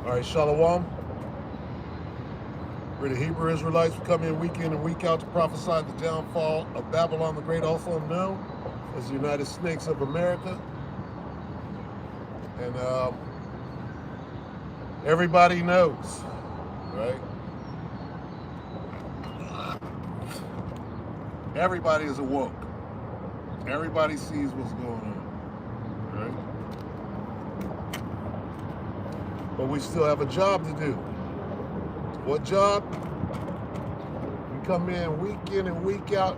All right, Shalom. We're the Hebrew Israelites. We come in week in and week out to prophesy the downfall of Babylon the Great, also known as the United Snakes of America. And everybody knows, right? Everybody is awoke. Everybody sees what's going on, right? But we still have a job to do. What job? We come in and week out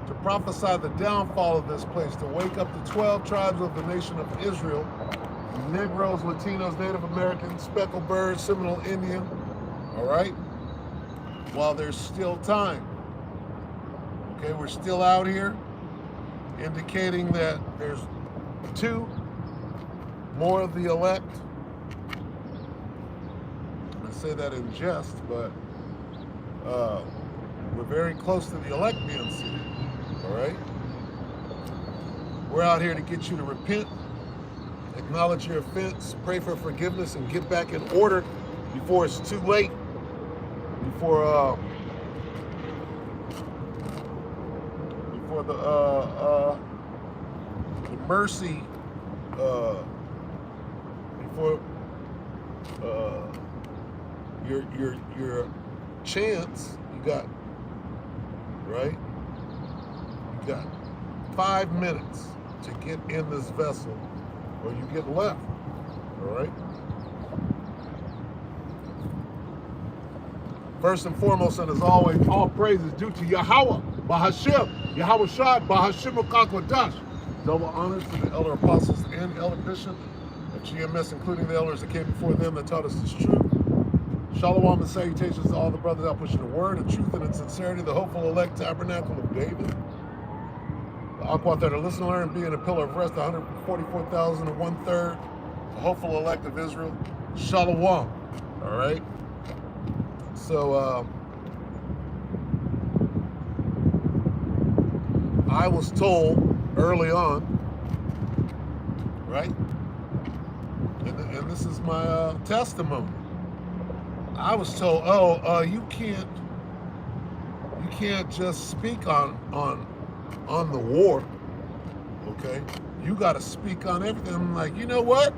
to prophesy the downfall of this place, to wake up the 12 tribes of the nation of Israel, Negroes, Latinos, Native Americans, Speckled Birds, Seminole Indian, all right? While there's still time. Okay, we're still out here indicating that there's two more of the elect. I say that in jest, but we're very close to the elect being seated, all right? We're out here to get you to repent, acknowledge your offense, pray for forgiveness, and get back in order before it's too late, before the mercy, before your chance you got, right? You got 5 minutes to get in this vessel, or you get left. All right. First and foremost, and as always, all praise is due to Yahweh, Bahashim, Yahweh Shad, Bahashim Kakwadash. Double honors to the elder apostles and elder bishop of GMS, including the elders that came before them that taught us this truth. Shalom and salutations to all the brothers out pushing the word of truth and in sincerity, the hopeful elect tabernacle of David. The Aquat that are listening, learn, and being a pillar of rest, 144,000 and 1/3, the hopeful elect of Israel. Shalom. All right. So I was told early on, right? And this is my testimony. I was told, you can't just speak on the war, okay? You got to speak on everything. I'm like, you know what?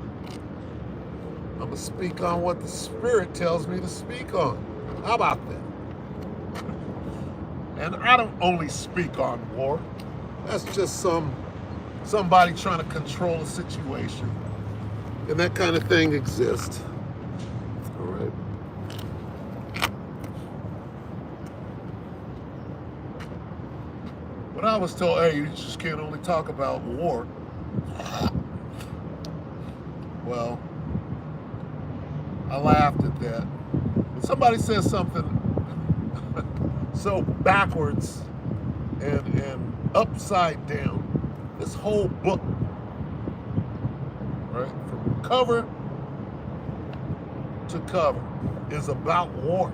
I'm gonna speak on what the Spirit tells me to speak on. How about that? And I don't only speak on war. That's just somebody trying to control a situation, and that kind of thing exists. All right. But I was told, hey, you just can't only talk about war. Well, I laughed at that. When somebody says something so backwards and upside down, this whole book, right, from cover to cover, is about war.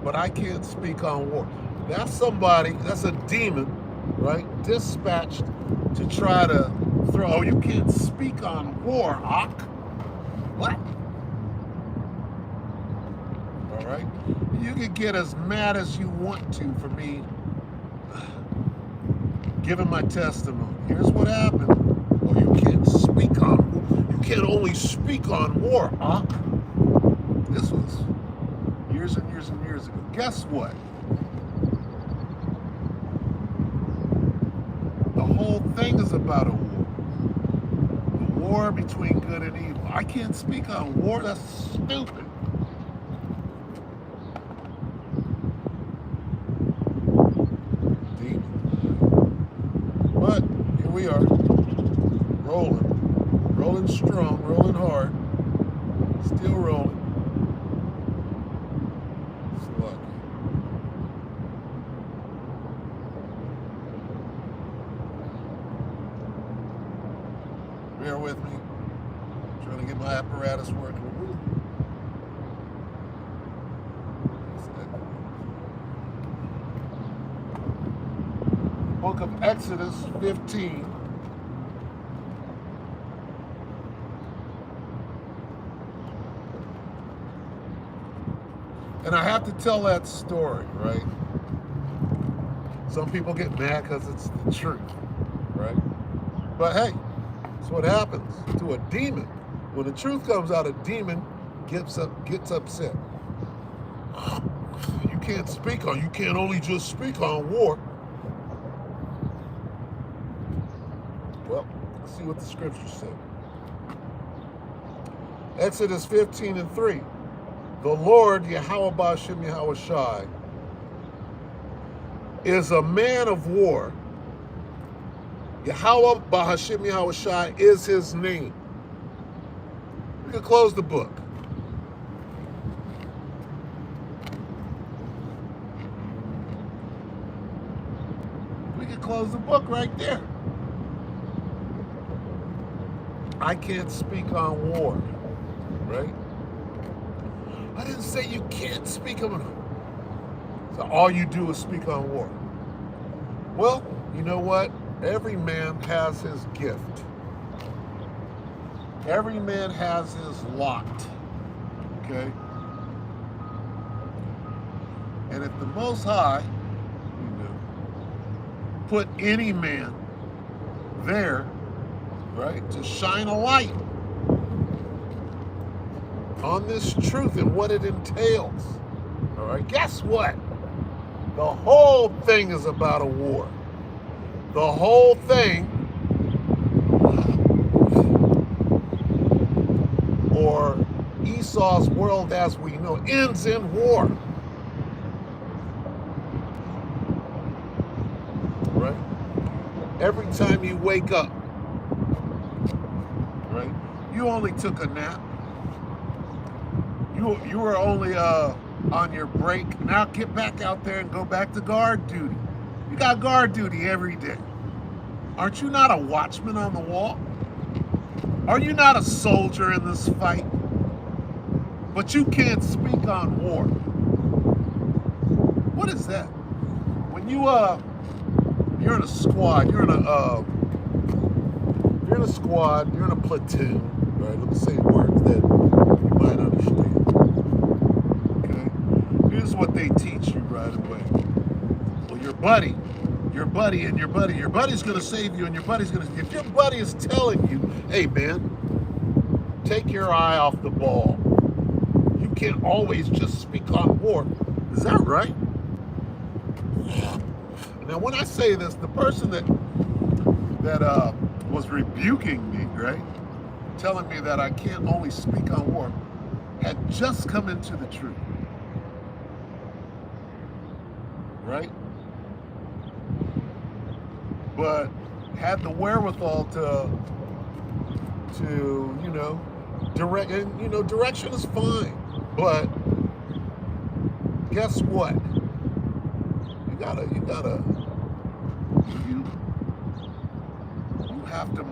But I can't speak on war. That's somebody, that's a demon, right, dispatched to try to throw, oh, you can't speak on war, Ak. What? All right? You can get as mad as you want to for me giving my testimony. Here's what happened. Oh, you can't only speak on war, Ak. This was years and years and years ago. Guess what? The whole thing is about a war. The war between good and evil. I can't speak on war. That's stupid. Deep. But here we are, rolling strong, rolling hard, still rolling. It's lucky. Bear with me. I'm trying to get my apparatus working. Book of Exodus 15. And I have to tell that story, right? Some people get mad because it's the truth, right? But hey, that's what happens to a demon. When the truth comes out, a demon gets upset. You can't only just speak on war. Well, let's see what the scriptures say. Exodus 15:3. The Lord, Yahweh Ba'ashem Yahweh Shai, is a man of war. Yahweh Ba'ashem Yahweh Shai is his name. We can close the book. We can close the book right there. I can't speak on war, right? I didn't say you can't speak on it. So all you do is speak on war. Well, you know what? Every man has his gift. Every man has his lot. Okay? And if the Most High, put any man there, right, to shine a light on this truth and what it entails, all right, guess what? The whole thing is about a war. The whole thing, or Esau's world as we know, ends in war. Right? Every time you wake up, right, you only took a nap. You were only on your break. Now get back out there and go back to guard duty. You got guard duty every day. Aren't you not a watchman on the wall? Are you not a soldier in this fight? But you can't speak on war. What is that? When you're in a squad, you're in a squad, you're in a platoon, right? Let me say words that you might understand. Okay? Here's what they teach you right away. Well, your buddy's gonna save you, and if your buddy is telling you, hey man, take your eye off the ball. You can't always just speak on war. Is that right? Now, when I say this, the person that was rebuking me, right, telling me that I can't only speak on war, had just come into the truth, right? But had the wherewithal to direct, and direction is fine, but guess what? You have to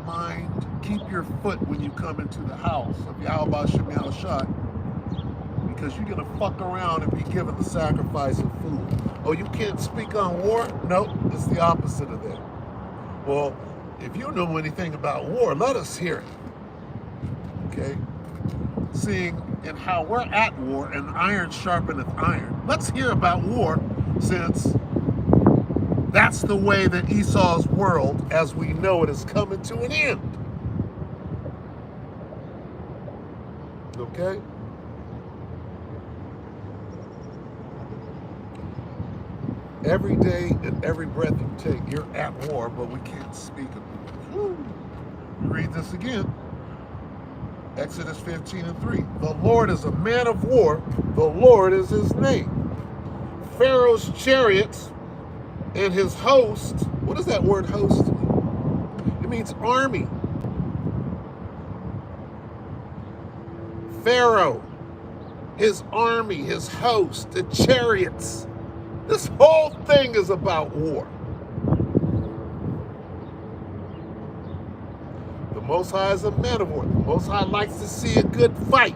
keep your foot when you come into the house of Yahweh Ba'ashem Yahweh Shai, because you're gonna fuck around and be given the sacrifice of food. Oh, you can't speak on war? Nope, it's the opposite of that. Well, if you know anything about war, let us hear it. Okay? Seeing and how we're at war and iron sharpeneth iron, let's hear about war, since that's the way that Esau's world, as we know it, is coming to an end. Okay? Every day and every breath you take, you're at war, but we can't speak of it. Read this again. Exodus 15:3. The Lord is a man of war. The Lord is his name. Pharaoh's chariots and his host. What does that word host mean? It means army. Pharaoh, his army, his host, the chariots. This whole thing is about war. The Most High is a man of war. The Most High likes to see a good fight.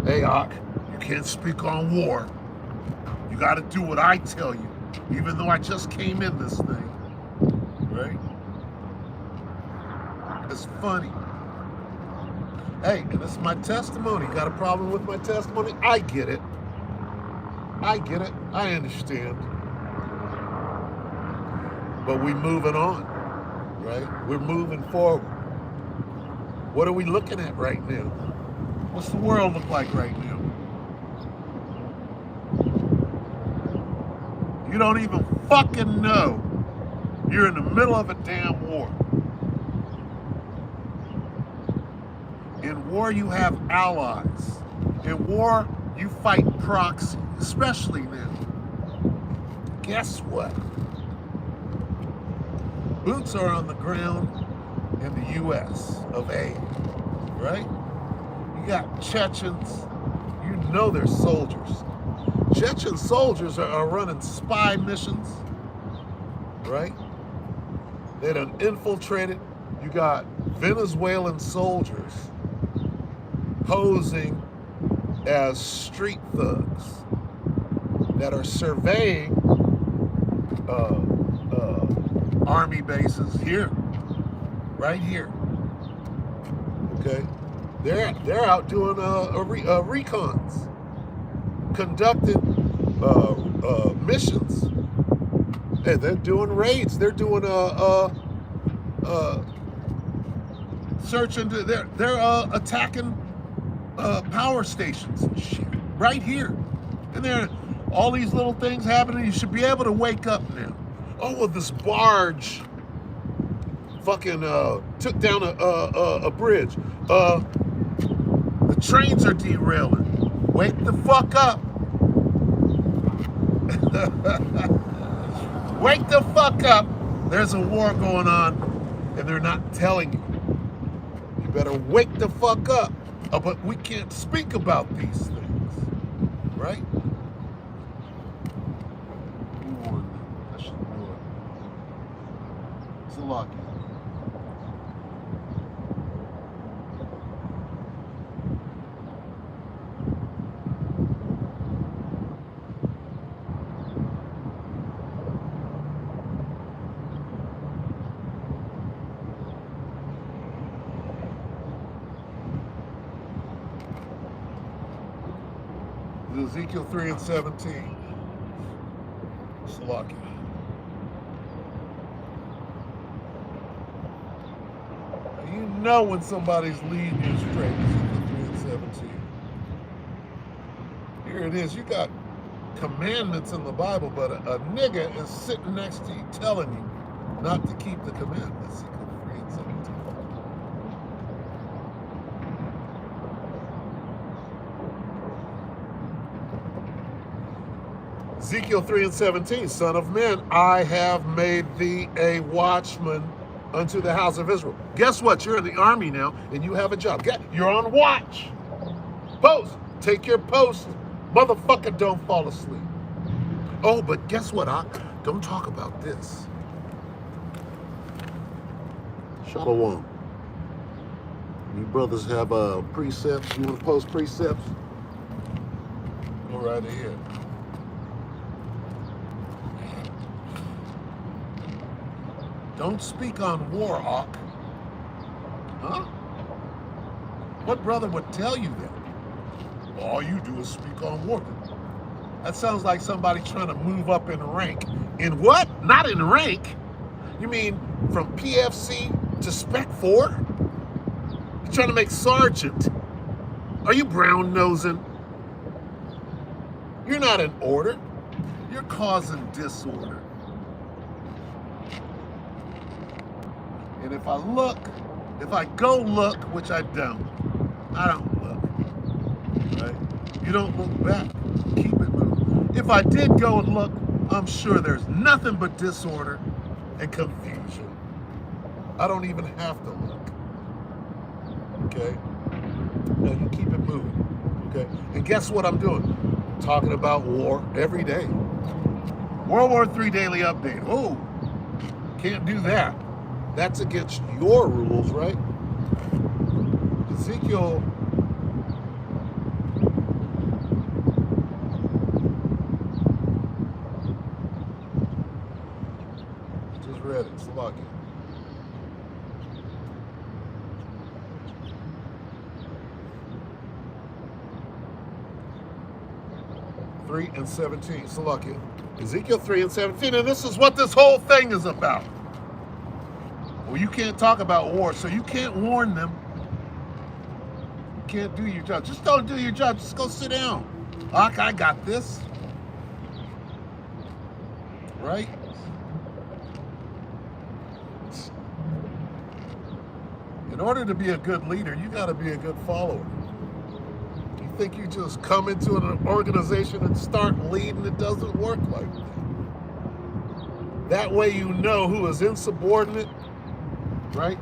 Hey, Ak, you can't speak on war. You got to do what I tell you, even though I just came in this thing, right? It's funny. Hey, and this is my testimony. Got a problem with my testimony? I get it. I get it. I understand. But we moving on, right? We're moving forward. What are we looking at right now? What's the world look like right now? You don't even fucking know you're in the middle of a damn war. In war, you have allies. In war, you fight proxy, especially now. Guess what? Boots are on the ground in the U.S. of A, right? You got Chechens. You know they're soldiers. Chechen soldiers are running spy missions, right? They done infiltrated. You got Venezuelan soldiers posing as street thugs that are surveying army bases here, right here. Okay, they're out doing recons, conducting missions, and they're doing raids. They're doing search into. They're attacking power stations and shit right here, and there all these little things happening. You should be able to wake up now. Oh, well, this barge fucking took down a bridge. The trains are derailing. Wake the fuck up. Wake the fuck up. There's a war going on, and they're not telling you. You better wake the fuck up. Oh, but we can't speak about these things, right? I should do it. It's a lucky. Ezekiel 3 and 17. Salaki. You know when somebody's leading you straight. Ezekiel 3 and 17. Here it is. You got commandments in the Bible, but a nigga is sitting next to you telling you not to keep the commandments. Ezekiel 3 and 17. Ezekiel 3 and 17, Son of man, I have made thee a watchman unto the house of Israel. Guess what? You're in the army now, and you have a job. You're on watch. Post. Take your post. Motherfucker, don't fall asleep. Oh, but guess what? Don't talk about this. Shalom. You brothers have precepts. You want to post precepts? Go right ahead. Don't speak on war, Hawk. Huh? What brother would tell you that? All you do is speak on war. That sounds like somebody trying to move up in rank. In what? Not in rank. You mean from PFC to Spec 4? You're trying to make sergeant. Are you brown nosing? You're not in order. You're causing disorder. And if I go look, which I don't look, right? You don't look back. Keep it moving. If I did go and look, I'm sure there's nothing but disorder and confusion. I don't even have to look. Okay? No, you keep it moving. Okay? And guess what I'm doing? I'm talking about war every day. World War III daily update. Oh, can't do that. That's against your rules, right? Ezekiel just read it. It's lucky. 3 and 17. So look here. Ezekiel 3 and 17. And this is what this whole thing is about. Well, you can't talk about war, so you can't warn them. You can't do your job. Just don't do your job. Just go sit down. I got this. Right? In order to be a good leader, you got to be a good follower. You think you just come into an organization and start leading? It doesn't work like that. That way you know who is insubordinate, right?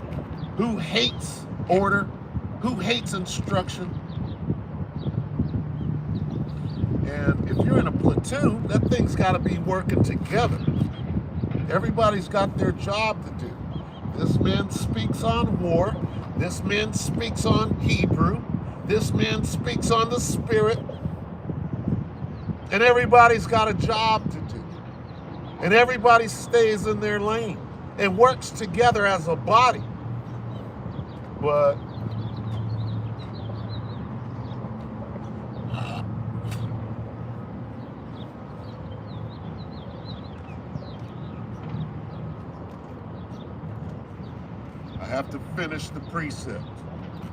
Who hates order, who hates instruction. And if you're in a platoon, that thing's got to be working together. Everybody's got their job to do. This man speaks on war. This man speaks on Hebrew. This man speaks on the Spirit. And everybody's got a job to do. And everybody stays in their lane and works together as a body. But I have to finish the precept.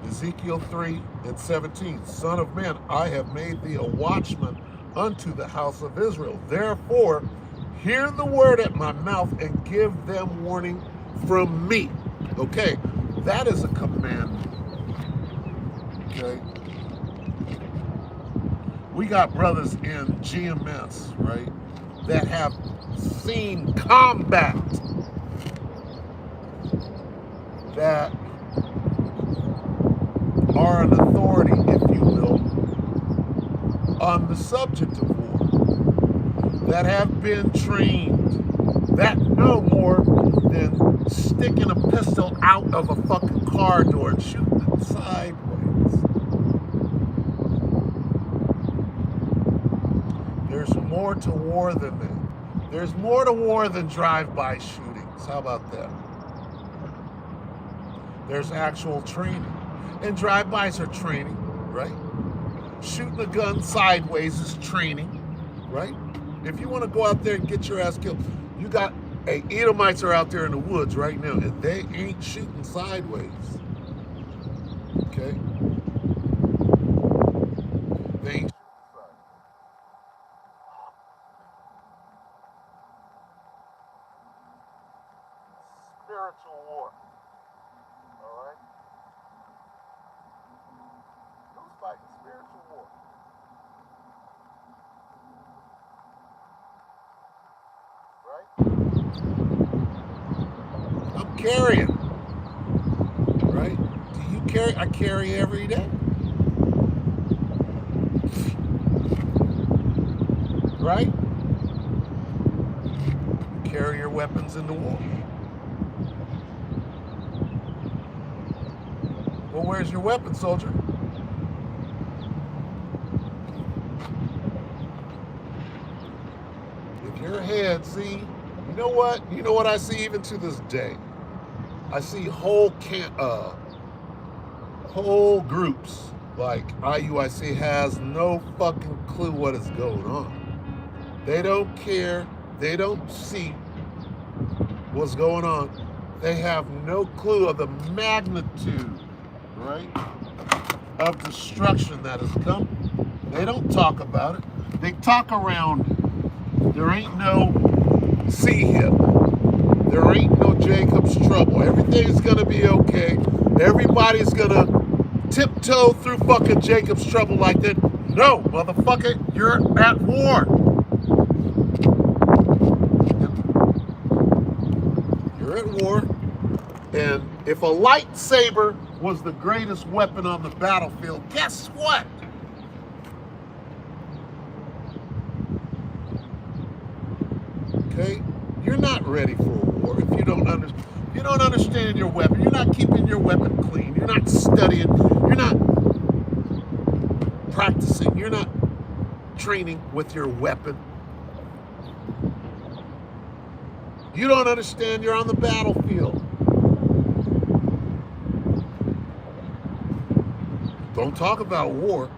Ezekiel 3 and 17. Son of man, I have made thee a watchman unto the house of Israel. Therefore, hear the word at my mouth and give them warning from me. Okay, that is a commandment. Okay. We got brothers in GMS, right, that have seen combat, that are an authority, if you will, on the subject of war, that have been trained, that know more than sticking a pistol out of a fucking car door and shooting it sideways. There's more to war than that. There's more to war than drive-by shootings. How about that? There's actual training. And drive-bys are training, right? Shooting a gun sideways is training, right? If you want to go out there and get your ass killed, you got, hey, Edomites are out there in the woods right now, and they ain't shooting sideways, okay? They ain't. Spiritual war, all right? Who's fighting spiritual war? Right? I'm carrying, right? Do you carry? I carry every day. Right? Carry your weapons into war. Well, where's your weapon, soldier? If your head, see, you know what? You know what I see even to this day? I see whole groups like IUIC has no fucking clue what is going on. They don't care. They don't see what's going on. They have no clue of the magnitude, right, of destruction that is coming. They don't talk about it. They talk around it. There ain't no C-hip. There ain't no Jacob's trouble. Everything's gonna be okay. Everybody's gonna tiptoe through fucking Jacob's trouble like that. No, motherfucker, you're at war. You're at war. And if a lightsaber was the greatest weapon on the battlefield, guess what? Okay? You're not ready for a war if you don't understand. You don't understand your weapon. You're not keeping your weapon clean. You're not studying. You're not practicing. You're not training with your weapon. You don't understand you're on the battlefield. Don't talk about war.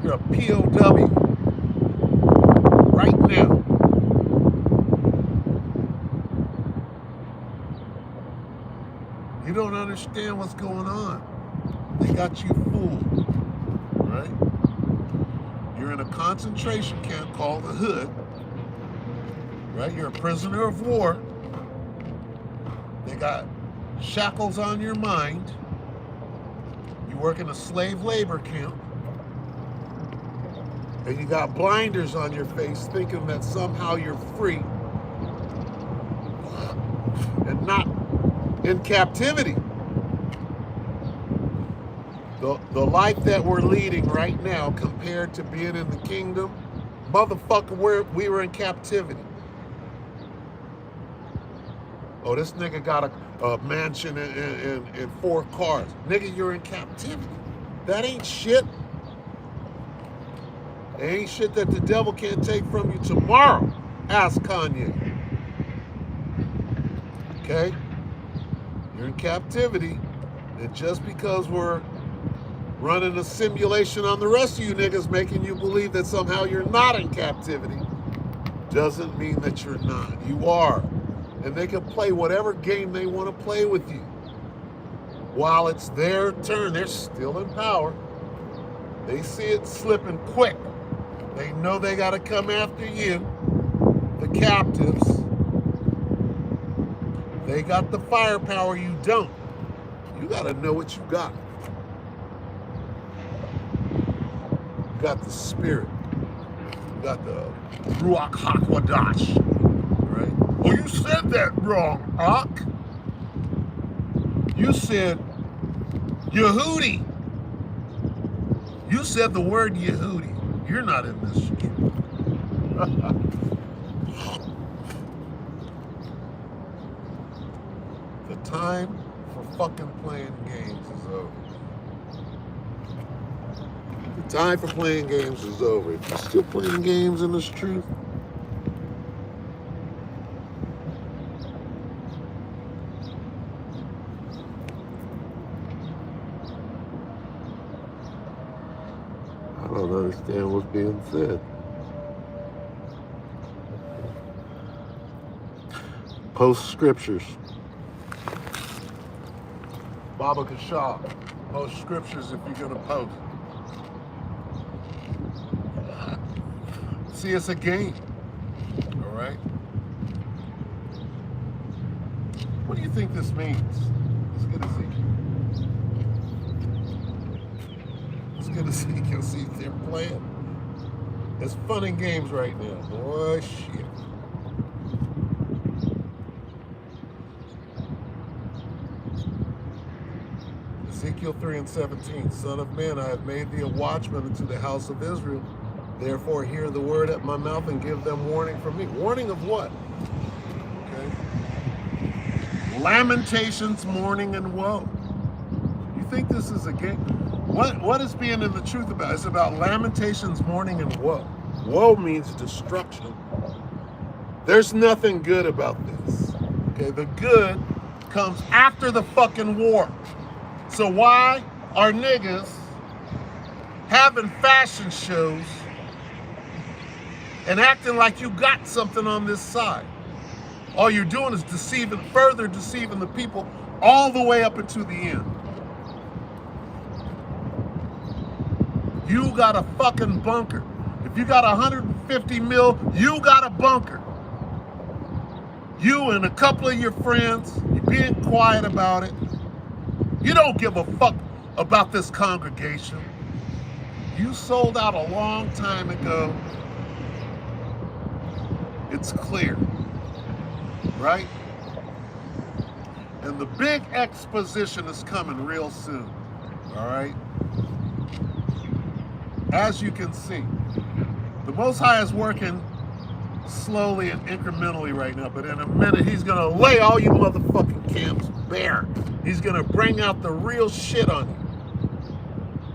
You're a POW right now. You don't understand what's going on. They got you fooled, right? You're in a concentration camp called the Hood, right? You're a prisoner of war. They got shackles on your mind. You work in a slave labor camp. And you got blinders on your face thinking that somehow you're free and not in captivity. The life that we're leading right now compared to being in the kingdom, motherfucker, we were in captivity. Oh, this nigga got a mansion and 4 cars. Nigga, you're in captivity. That ain't shit. It ain't shit that the devil can't take from you tomorrow. Ask Kanye. Okay? You're in captivity. And just because we're running a simulation on the rest of you niggas making you believe that somehow you're not in captivity doesn't mean that you're not. You are. And they can play whatever game they want to play with you. While it's their turn, they're still in power. They see it slipping quick. They know they got to come after you, the captives. They got the firepower, you don't. You got to know what you got. You got the spirit. You got the Ruach HaKodesh, right? Oh, you said that wrong, Ak. You said Yehudi. You said the word Yehudi. You're not in this shit. The time for fucking playing games is over. The time for playing games is over. If you're still playing games in this truth, I don't understand what's being said. Post scriptures. Baba Kashab. Post scriptures if you're gonna post. See, it's a game. All right? What do you think this means? Let's get Ezekiel. Let's get Ezekiel, see if they're playing. It's fun and games right now. Boy, shit. Ezekiel 3:17, Son of man, I have made thee a watchman unto the house of Israel. Therefore hear the word at my mouth and give them warning from me. Warning of what? Okay. Lamentations, mourning, and woe. You think this is a game? What is being in the truth about? It's about lamentations, mourning, and woe. Woe means destruction. There's nothing good about this. Okay, the good comes after the fucking war. So why are niggas having fashion shows and acting like you got something on this side? All you're doing is further deceiving the people all the way up into the end. You got a fucking bunker. If you got 150 mil, you got a bunker. You and a couple of your friends, you're being quiet about it. You don't give a fuck about this congregation. You sold out a long time ago. It's clear, right? And the big exposition is coming real soon, all right? As you can see, the Most High is working slowly and incrementally right now, but in a minute, he's gonna lay all you motherfucking camps bare. He's gonna bring out the real shit on you,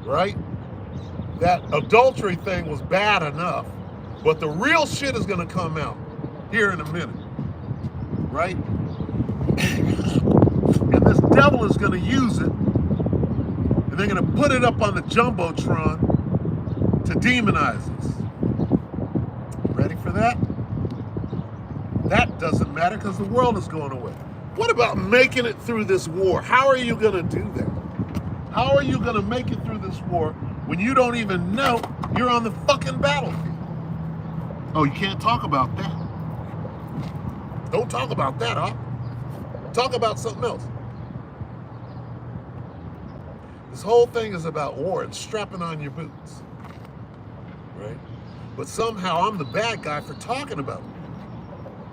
right? That adultery thing was bad enough, but the real shit is gonna come out here in a minute, right? And this devil is gonna use it, and they're gonna put it up on the Jumbotron, to demonize us. Ready for that? That doesn't matter because the world is going away. What about making it through this war? How are you going to do that? How are you going to make it through this war when you don't even know you're on the fucking battlefield? Oh, you can't talk about that. Don't talk about that, huh? Talk about something else. This whole thing is about war and strapping on your boots, right? But somehow I'm the bad guy for talking about it.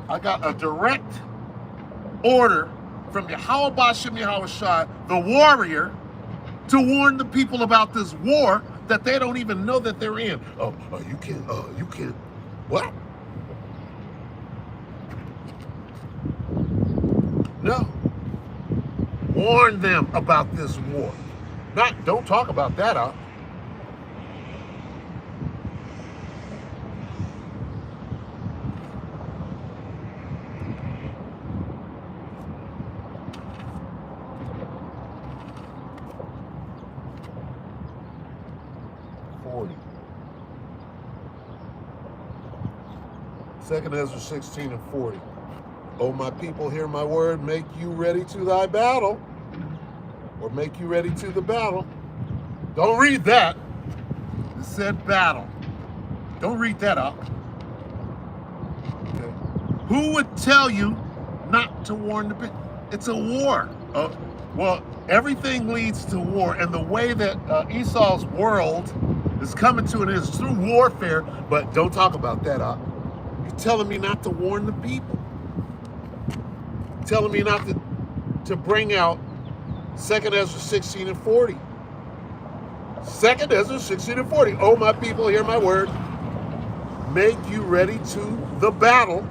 I got a direct order from Yahweh Bashem Yahweh Shai, the warrior, to warn the people about this war that they don't even know that they're in. You can't. What? No. Warn them about this war. Don't talk about that, huh? Second Ezra 16 and 40. O my people, hear my word, make you ready to thy battle, or make you ready to the battle. Don't read that. It said battle. Don't read that up. Okay. Who would tell you not to warn the people? It's a war. Well, everything leads to war, and the way that Esau's world is coming to an end is through warfare, but don't talk about that up. You're telling me not to warn the people. You're telling me not to bring out 2nd Ezra 16 and 40. 2nd Ezra 16 and 40. Oh, my people, hear my word. Make you ready to the battle.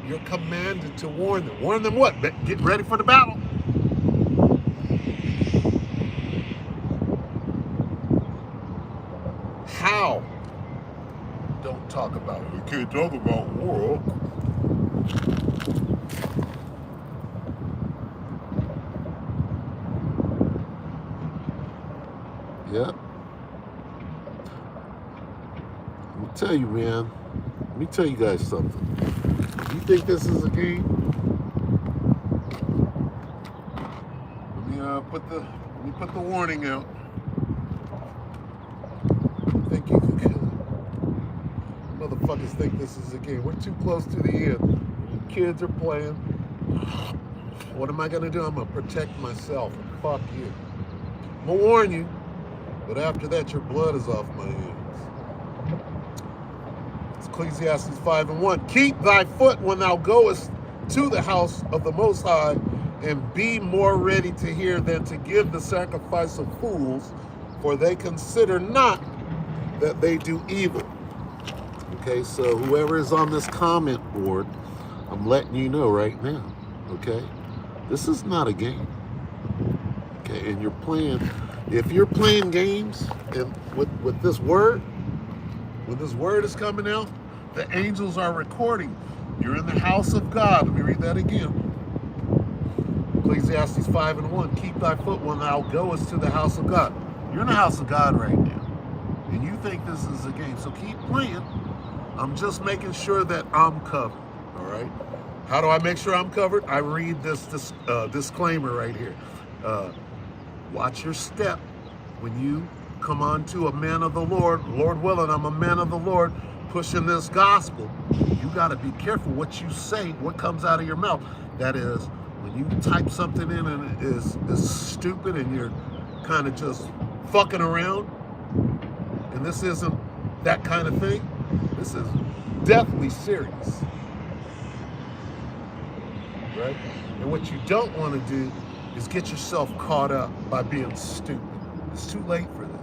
You're commanded to warn them. Warn them what? Get ready for the battle. How? Don't talk about it. We can't talk about war. Yeah. Let me tell you, man. Let me tell you guys something. You think this is a game? Let me put the warning out. Think you can kill it. Motherfuckers think this is a game. We're too close to the end. The kids are playing. What am I gonna do? I'm gonna protect myself. Fuck you. I'm gonna warn you, but after that, your blood is off my hands. Ecclesiastes 5 and 1. Keep thy foot when thou goest to the house of the Most High, and be more ready to hear than to give the sacrifice of fools, for they consider not that they do evil. Okay, so whoever is on this comment board, I'm letting you know right now, okay? This is not a game. Okay, and if you're playing games and with this word, when this word is coming out, the angels are recording. You're in the house of God. Let me read that again. Ecclesiastes 5 and 1. Keep thy foot when thou goest to the house of God. You're in the house of God right now. And you think this is a game. So keep playing. I'm just making sure that I'm covered. All right? How do I make sure I'm covered? I read this disclaimer right here. Watch your step when you come on to a man of the Lord. Lord willing, I'm a man of the Lord pushing this gospel. You got to be careful what you say, what comes out of your mouth. That is, when you type something in and it is stupid and you're kind of just fucking around, and this isn't that kind of thing, this is deathly serious. Right? And what you don't want to do is get yourself caught up by being stupid. It's too late for that.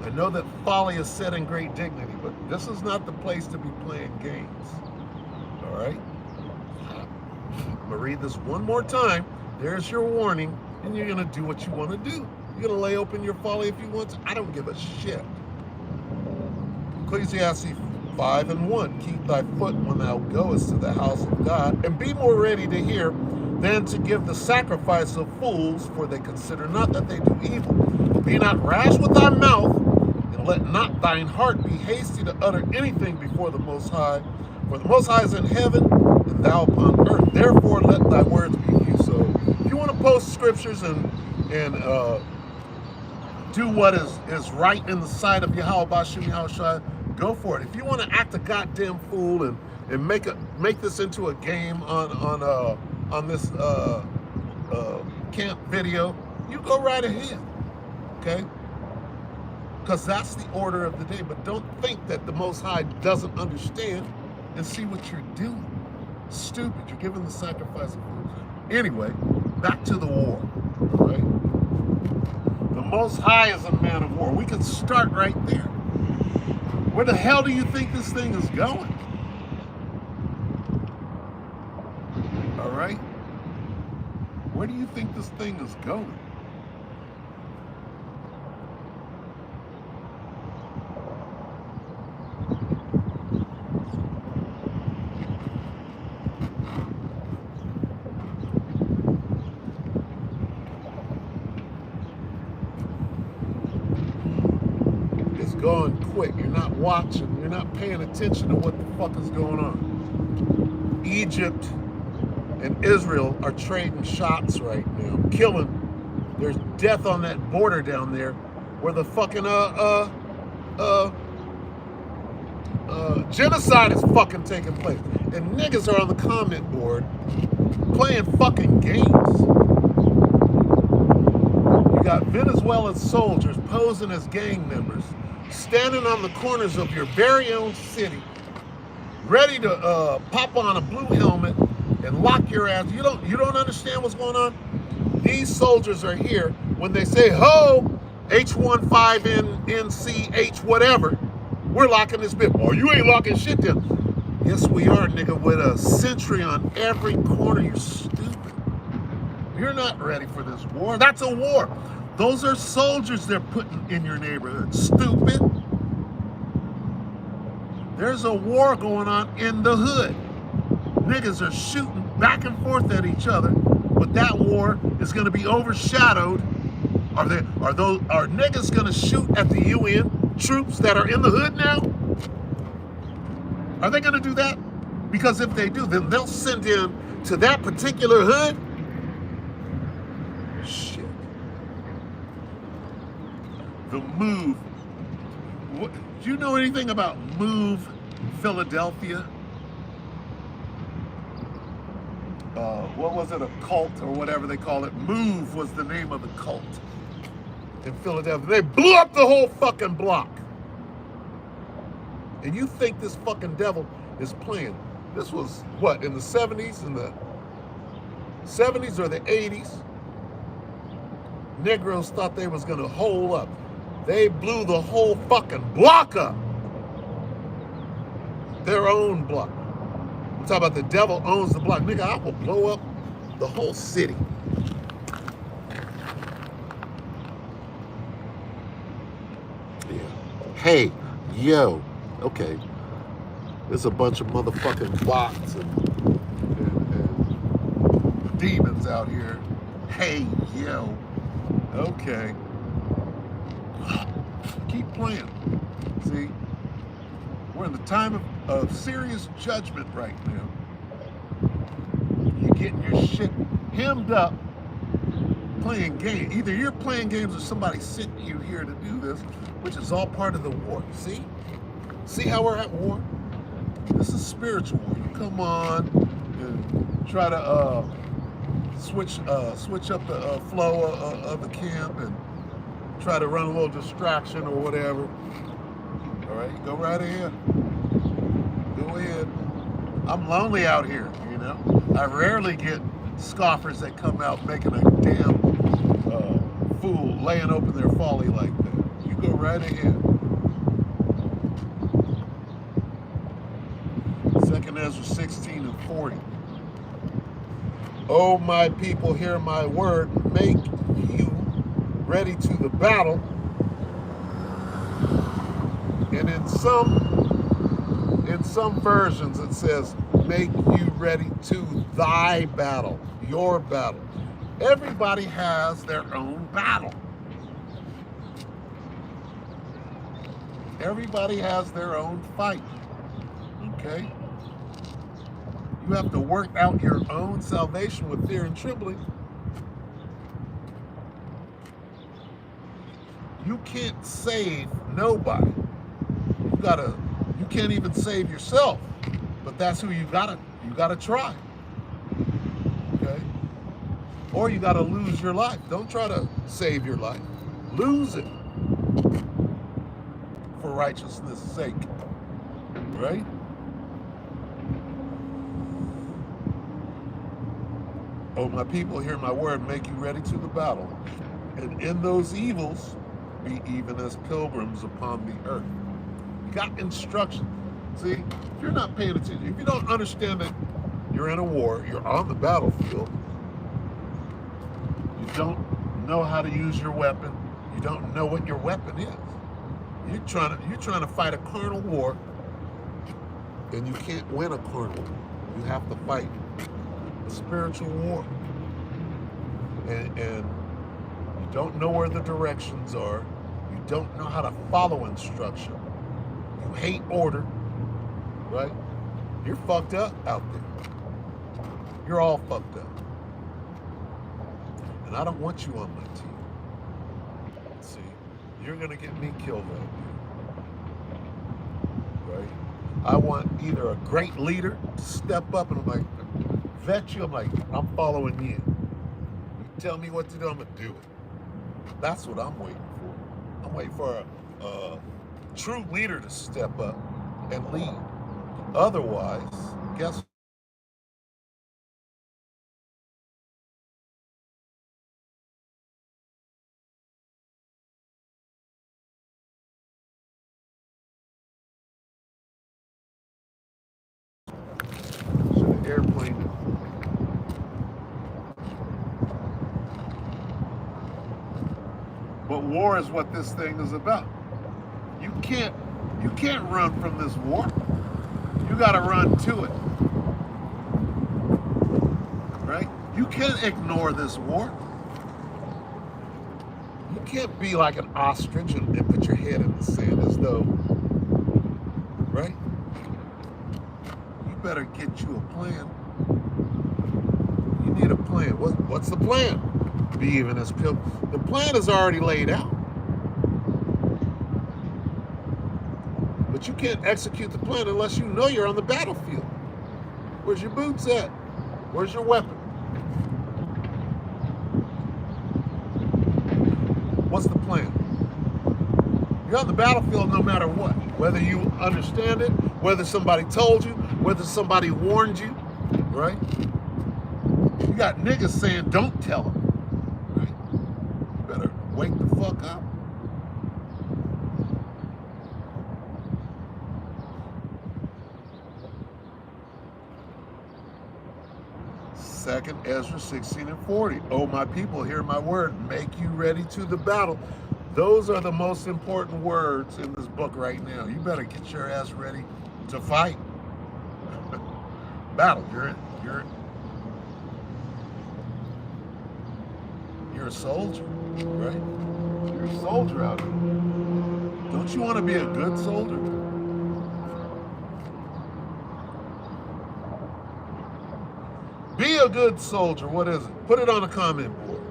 I know that folly is set in great dignity, but this is not the place to be playing games. All right? I'm going to read this one more time. There's your warning, and you're going to do what you want to do. You're going to lay open your folly if you want to. I don't give a shit. Ecclesiastes 5:1. Keep thy foot when thou goest to the house of God, and be more ready to hear than to give the sacrifice of fools, for they consider not that they do evil. Be not rash with thy mouth, and let not thine heart be hasty to utter anything before the Most High. For the Most High is in heaven, and thou upon earth. Therefore let thy words be few. So if you want to post scriptures and do what is right in the sight of Yahweh Bashim Yahushua, go for it. If you want to act a goddamn fool and make this into a game on this camp video, you go right ahead, okay? Because that's the order of the day. But don't think that the Most High doesn't understand and see what you're doing. Stupid. You're giving the sacrifice of fools. Anyway, back to the war, right? The Most High is a man of war. We can start right there. Where the hell do you think this thing is going? All right? Where do you think this thing is going? Going quick. You're not watching. You're not paying attention to what the fuck is going on. Egypt and Israel are trading shots right now, killing. There's death on that border down there where the fucking genocide is fucking taking place. And niggas are on the comment board playing fucking games. You got Venezuelan soldiers posing as gang members, standing on the corners of your very own city, ready to pop on a blue helmet and lock your ass. You don't understand what's going on? These soldiers are here when they say, ho, H15NCH whatever, we're locking this bitch. Oh, you ain't locking shit down. Yes, we are, nigga, with a sentry on every corner. You're stupid. You're not ready for this war. That's a war. Those are soldiers they're putting in your neighborhood. Stupid. There's a war going on in the hood. Niggas are shooting back and forth at each other, but that war is going to be overshadowed. Are niggas going to shoot at the UN troops that are in the hood now? Are they going to do that? Because if they do, then they'll send in to that particular hood. Shit. The Move. What, do you know anything about Move Philadelphia? What was it, a cult or whatever they call it? Move was the name of the cult in Philadelphia. They blew up the whole fucking block. And you think this fucking devil is playing? This was what, in the 70s, in the 70s or the 80s? Negroes thought they was gonna hole up. They blew the whole fucking block up. Their own block. I'm talking about the devil owns the block. Nigga, I will blow up the whole city. Yeah. Hey, yo. Okay. There's a bunch of motherfucking bots and demons out here. Hey, yo. Okay. Keep playing. See? We're in the time of serious judgment right now. You're getting your shit hemmed up playing games. Either you're playing games or somebody's sent you here to do this, which is all part of the war. See? See how we're at war? This is spiritual war. You come on and try to switch up the flow of the camp and try to run a little distraction or whatever. All right, go right ahead. Go ahead. I'm lonely out here, you know. I rarely get scoffers that come out making a damn fool, laying open their folly like that. You go right ahead. 2 Ezra 16:40. Oh, my people, hear my word. Make you ready to the battle. And in some In some versions, it says, make you ready to thy battle, your battle. Everybody has their own battle. Everybody has their own fight. Okay? You have to work out your own salvation with fear and trembling. You can't save nobody. You can't even save yourself. But that's who you gotta try. Okay? Or you gotta lose your life. Don't try to save your life. Lose it for righteousness' sake. Right? Oh, my people, hear my word, make you ready to the battle. And in those evils, be even as pilgrims upon the earth. You got instruction. See, if you're not paying attention, if you don't understand that you're in a war, you're on the battlefield, you don't know how to use your weapon, you don't know what your weapon is. You're trying to fight a carnal war, and you can't win a carnal war. You have to fight a spiritual war. And you don't know where the directions are. You don't know how to follow instruction. You hate order, right? You're fucked up out there. You're all fucked up. And I don't want you on my team. See, you're gonna get me killed out there, right? I want either a great leader to step up and I'm like, vet you, I'm like, I'm following you. You tell me what to do, I'm gonna do it. That's what I'm waiting for. I'm waiting for a true leader to step up and lead. Otherwise, guess what? Airplane. But war is what this thing is about. You can't run from this war. You got to run to it. Right? You can't ignore this war. You can't be like an ostrich and put your head in the sand as though, right? You better get you a plan. You need a plan. What's the plan? Be even as pilgrims. The plan is already laid out. But you can't execute the plan unless you know you're on the battlefield. Where's your boots at? Where's your weapon? What's the plan? You're on the battlefield no matter what. Whether you understand it, whether somebody told you, whether somebody warned you, right? You got niggas saying, don't tell them. Right? You better wake the fuck up. Second Ezra 16 and 40. Oh, my people, hear my word. Make you ready to the battle. Those are the most important words in this book right now. You better get your ass ready to fight. Battle. You're a soldier, right? You're a soldier out here. Don't you want to be a good soldier? Be a good soldier. What is it? Put it on the comment board.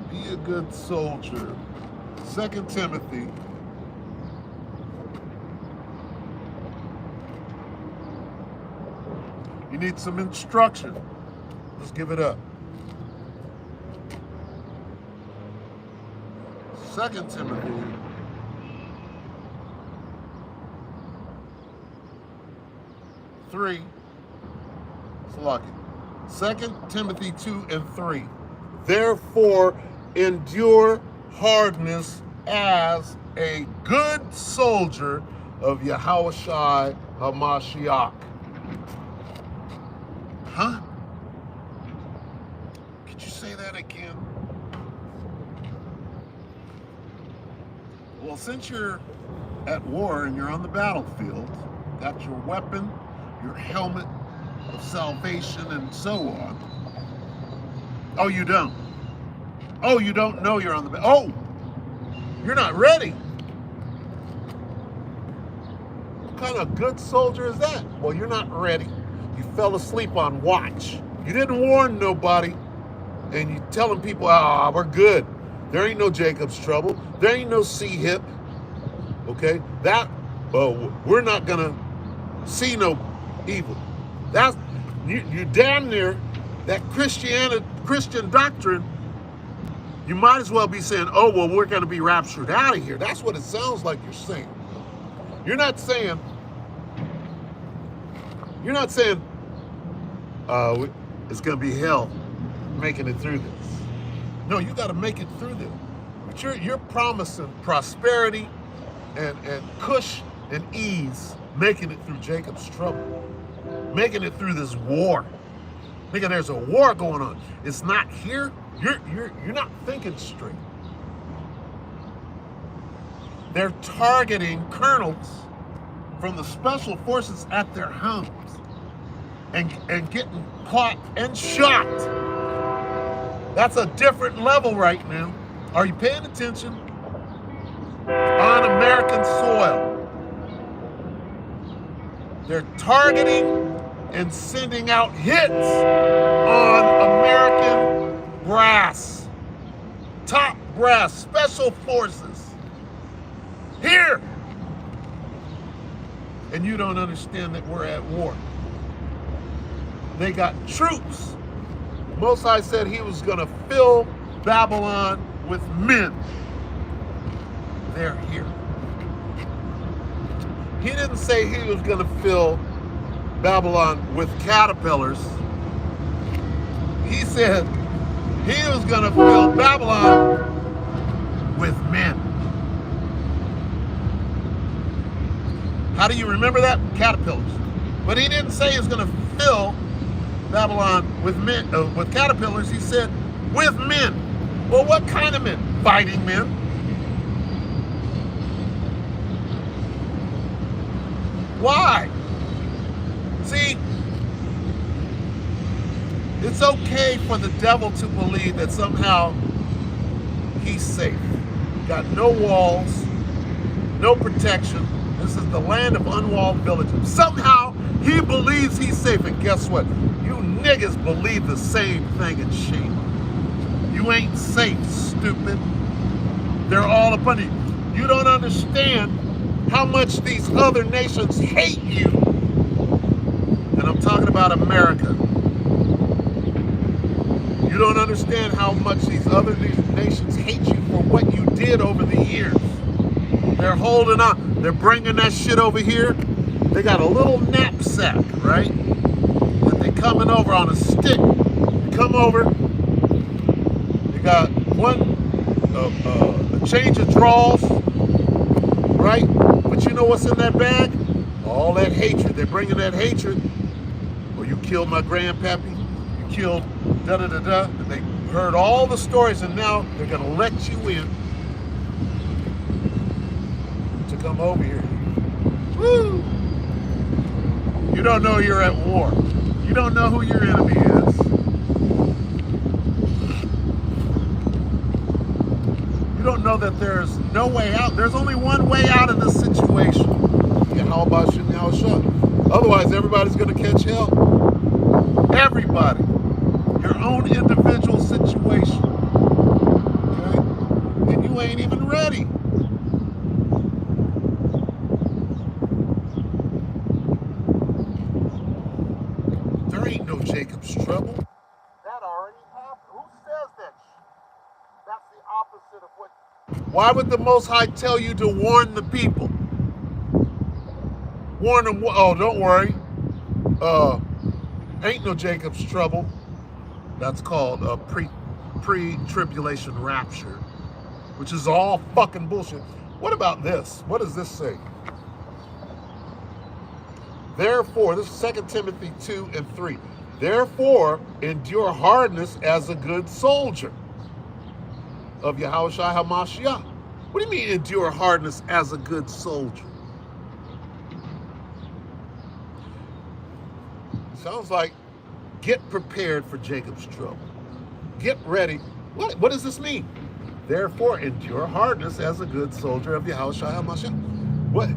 Be a good soldier. 2 Timothy. You need some instruction. Let's give it up. 2 Timothy 3. Salaki. 2 Timothy 2 and 3. Therefore, endure hardness as a good soldier of Yahushua HaMashiach. Huh? Could you say that again? well, since you're at war and you're on the battlefield, got your weapon, your helmet of salvation, and so on. Oh, you don't. Oh, you don't know you're on the oh, you're not ready. What kind of good soldier is that? Well, you're not ready. You fell asleep on watch. You didn't warn nobody, and you telling people, we're good. There ain't no Jacob's trouble. There ain't no C-hip. Okay? We're not gonna see no evil. That's you damn near that Christian doctrine. You might as well be saying, oh, well, we're going to be raptured out of here. That's what it sounds like you're saying. You're not saying it's going to be hell making it through this. No, you got to make it through this. But you're promising prosperity and cush and ease, making it through Jacob's trouble, making it through this war. Nigga, there's a war going on. It's not here. You're not thinking straight. They're targeting colonels from the special forces at their homes and getting caught and shot. That's a different level right now. Are you paying attention? On American soil. They're targeting and sending out hits on American brass, top brass, special forces. Here! And you don't understand that we're at war. They got troops. Most High said he was going to fill Babylon with men. They're here. He didn't say he was going to fill Babylon with caterpillars. He said he was going to fill Babylon with men. How do you remember that? Caterpillars. But he didn't say he was going to fill Babylon with men, with caterpillars. He said with men. Well, what kind of men? Fighting men. Why? See, it's okay for the devil to believe that somehow he's safe. Got no walls, no protection. This is the land of unwalled villages. Somehow he believes he's safe. And guess what? You niggas believe the same thing and shame. You ain't safe, stupid. They're all up under you. You don't understand how much these other nations hate you. And I'm talking about America. You don't understand how much these other nations hate you for what you did over the years. They're holding on. They're bringing that shit over here. They got a little knapsack, right? That they coming over on a stick. They come over. They got a change of drawers, right? But you know what's in that bag? All that hatred. They're bringing that hatred. Well, you killed my grandpappy. You killed da-da-da-da. And they heard all the stories, and now they're going to let you in to come over here. Woo! You don't know you're at war. You don't know who your enemy is. You don't know that there's no way out. There's only one way out of this situation. Yeah, how about shooting out shot? Otherwise, everybody's going to catch hell. Everybody. Your own individual situation. Okay? And you ain't even ready. There ain't no Jacob's trouble. That already happened. Who says that? That's the opposite of what. Why would the Most High tell you to warn the people? Warn them. Oh, don't worry. Ain't no Jacob's trouble. That's called a pre-tribulation rapture, which is all fucking bullshit. What about this? What does this say? Therefore, this is 2 Timothy 2 and 3. Therefore, endure hardness as a good soldier of Yahushua HaMashiach. What do you mean endure hardness as a good soldier? Sounds like get prepared for Jacob's trouble. Get ready. What does this mean? Therefore, endure hardness as a good soldier of Yahushua HaMashiach. What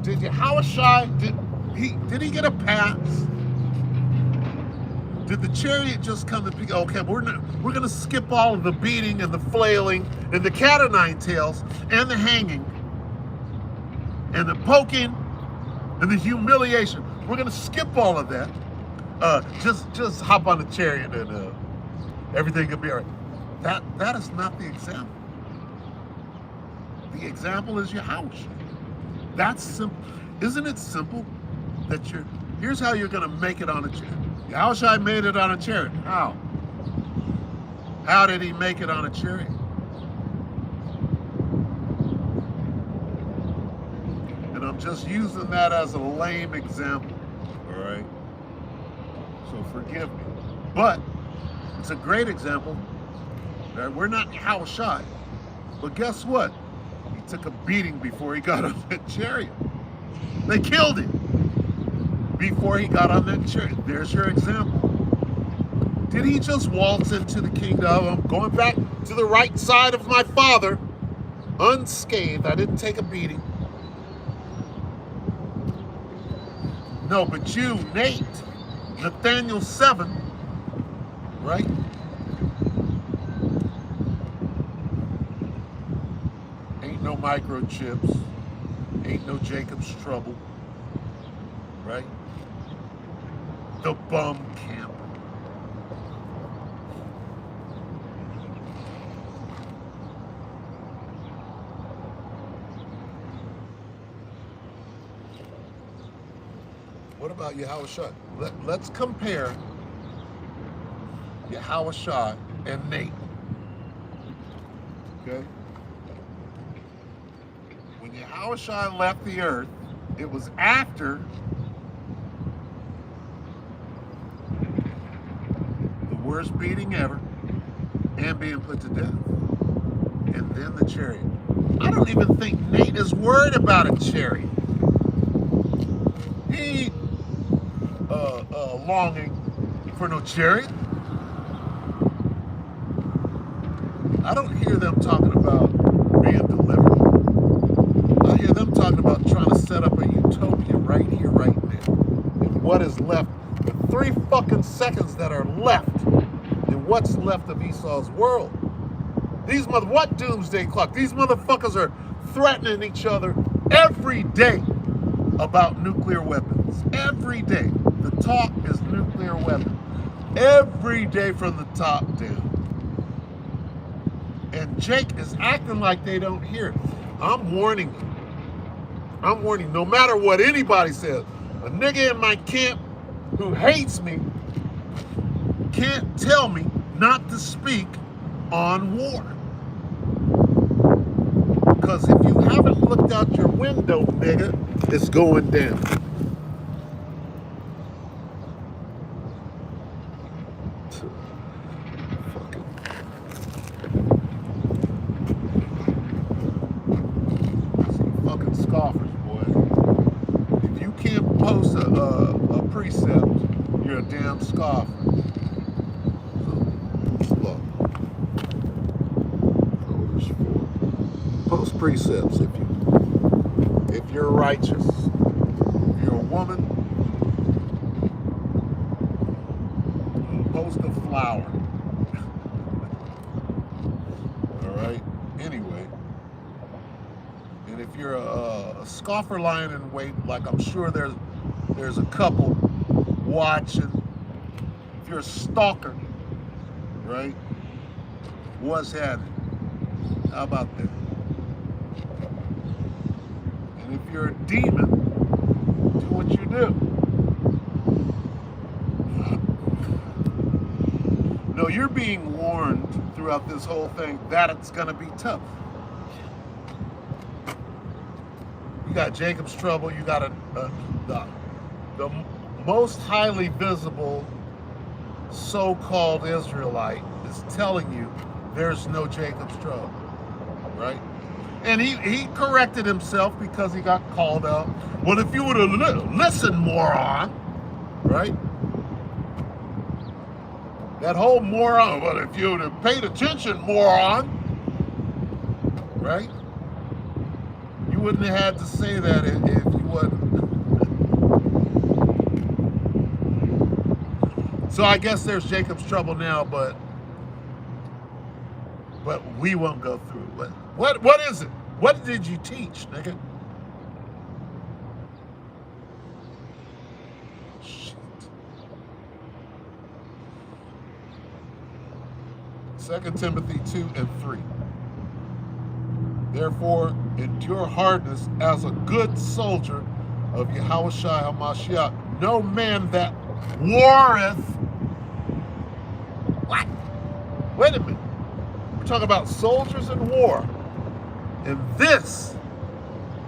did Yahushua, did he get a pass? Did the chariot just come and pick? Okay, we're going to skip all of the beating and the flailing and the cat o' nine tails and the hanging and the poking and the humiliation. We're going to skip all of that. Just hop on the chariot and everything will be all right. That is not the example. The example is Yahushua. That's simple. Isn't it simple that here's how you're going to make it on a chariot. Yahushua made it on a chariot. How? How did he make it on a chariot? And I'm just using that as a lame example. All right? So forgive me. But it's a great example. We're not Yahushua. But guess what? He took a beating before he got on that chariot. They killed him before he got on that chariot. There's your example. Did he just waltz into the kingdom? I'm going back to the right side of my Father, unscathed. I didn't take a beating. No, but you, Nate, Nathaniel 7, right? Ain't no microchips. Ain't no Jacob's trouble, right? The bum camp. What about Yahushua? Let's compare Yahushua and Nate. Okay? When Yahushua left the earth, it was after the worst beating ever and being put to death. And then the chariot. I don't even think Nate is worried about a chariot. He ain't longing for no chariot. I don't hear them talking about being delivered. I hear them talking about trying to set up a utopia right here, right now. And what is left, the 3 fucking seconds that are left, and what's left of Esau's world. What doomsday clock? These motherfuckers are threatening each other every day about nuclear weapons. Every day. The talk is nuclear weapon. Every day from the top down. And Jake is acting like they don't hear it. I'm warning you. I'm warning you. No matter what anybody says, a nigga in my camp who hates me can't tell me not to speak on war. Because if you haven't looked out your window, nigga, it's going down. Fucking scoffers, boy. If you can't post a precept, you're a damn scoffer. So, look. Post precepts if you're righteous. If you're a woman, post a flower. All right. Anyway, and if you're a scoffer lying in wait, like I'm sure there's a couple watching. If you're a stalker, right? What's happening? How about that? And if you're a demon, do what you do. No, you're being warned throughout this whole thing that it's going to be tough. You got Jacob's trouble. You got the most highly visible so-called Israelite is telling you there's no Jacob's trouble, right? And he corrected himself because he got called out. Well, if you would have listened, moron, right? That whole moron, well, if you would have paid attention, moron, right? You wouldn't have had to say that if you wasn't. So I guess there's Jacob's trouble now, but we won't go through it. What is it? What did you teach, nigga? Shit. 2 Timothy 2 and 3. Therefore, endure hardness as a good soldier of Yahushua HaMashiach. No man that warreth. What? Wait a minute. We're talking about soldiers in war. And this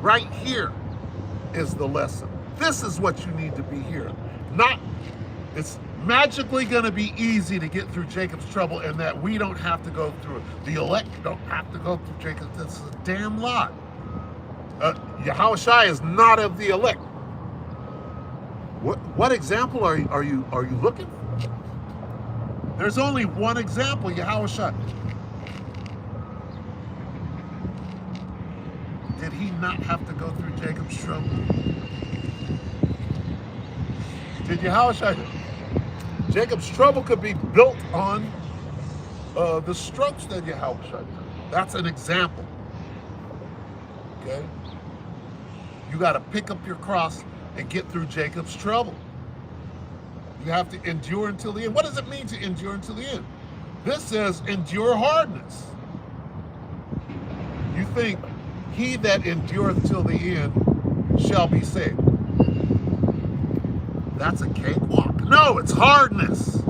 right here is the lesson. This is what you need to be hearing. Not, it's magically going to be easy to get through Jacob's trouble and that we don't have to go through it. The elect don't have to go through Jacob. This is a damn lie. Yahushua is not of the elect. What example are you looking for? There's only one example, Yahushua. Did he not have to go through Jacob's trouble? Did Yahushua? Jacob's trouble could be built on the strokes that Yahushua did. That's an example. Okay? You got to pick up your cross and get through Jacob's trouble. You have to endure until the end. What does it mean to endure until the end? This says endure hardness. You think he that endureth till the end shall be saved. That's a cakewalk. No, it's hardness.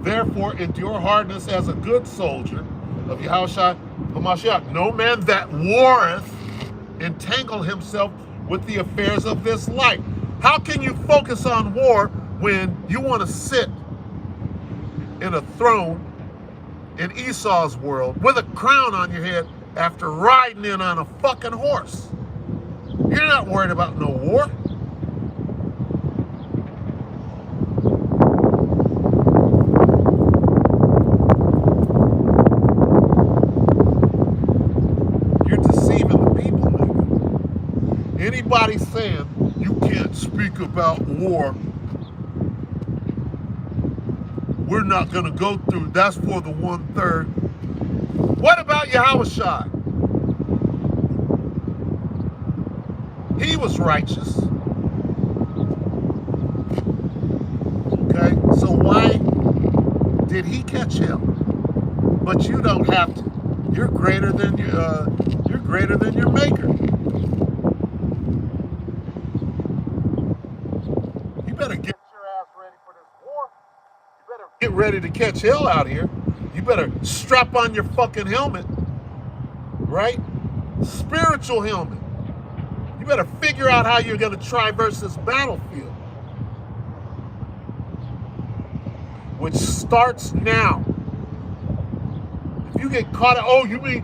Therefore, endure hardness as a good soldier of Yahushua HaMashiach. No man that warreth entangle himself with the affairs of this life. How can you focus on war when you want to sit in a throne in Esau's world with a crown on your head after riding in on a fucking horse? You're not worried about no war. You're deceiving the people, nigga. Anybody saying you can't speak about war, we're not going to go through, that's for the 1/3. What about Yahushua? He was righteous. Okay, so why did he catch hell? But you don't have to. You're greater than your maker. You better get your ass ready for this war. You better get ready to catch hell out here. You better strap on your fucking helmet, right? Spiritual helmet. You better figure out how you're going to traverse this battlefield, which starts now. If you get caught, oh, you mean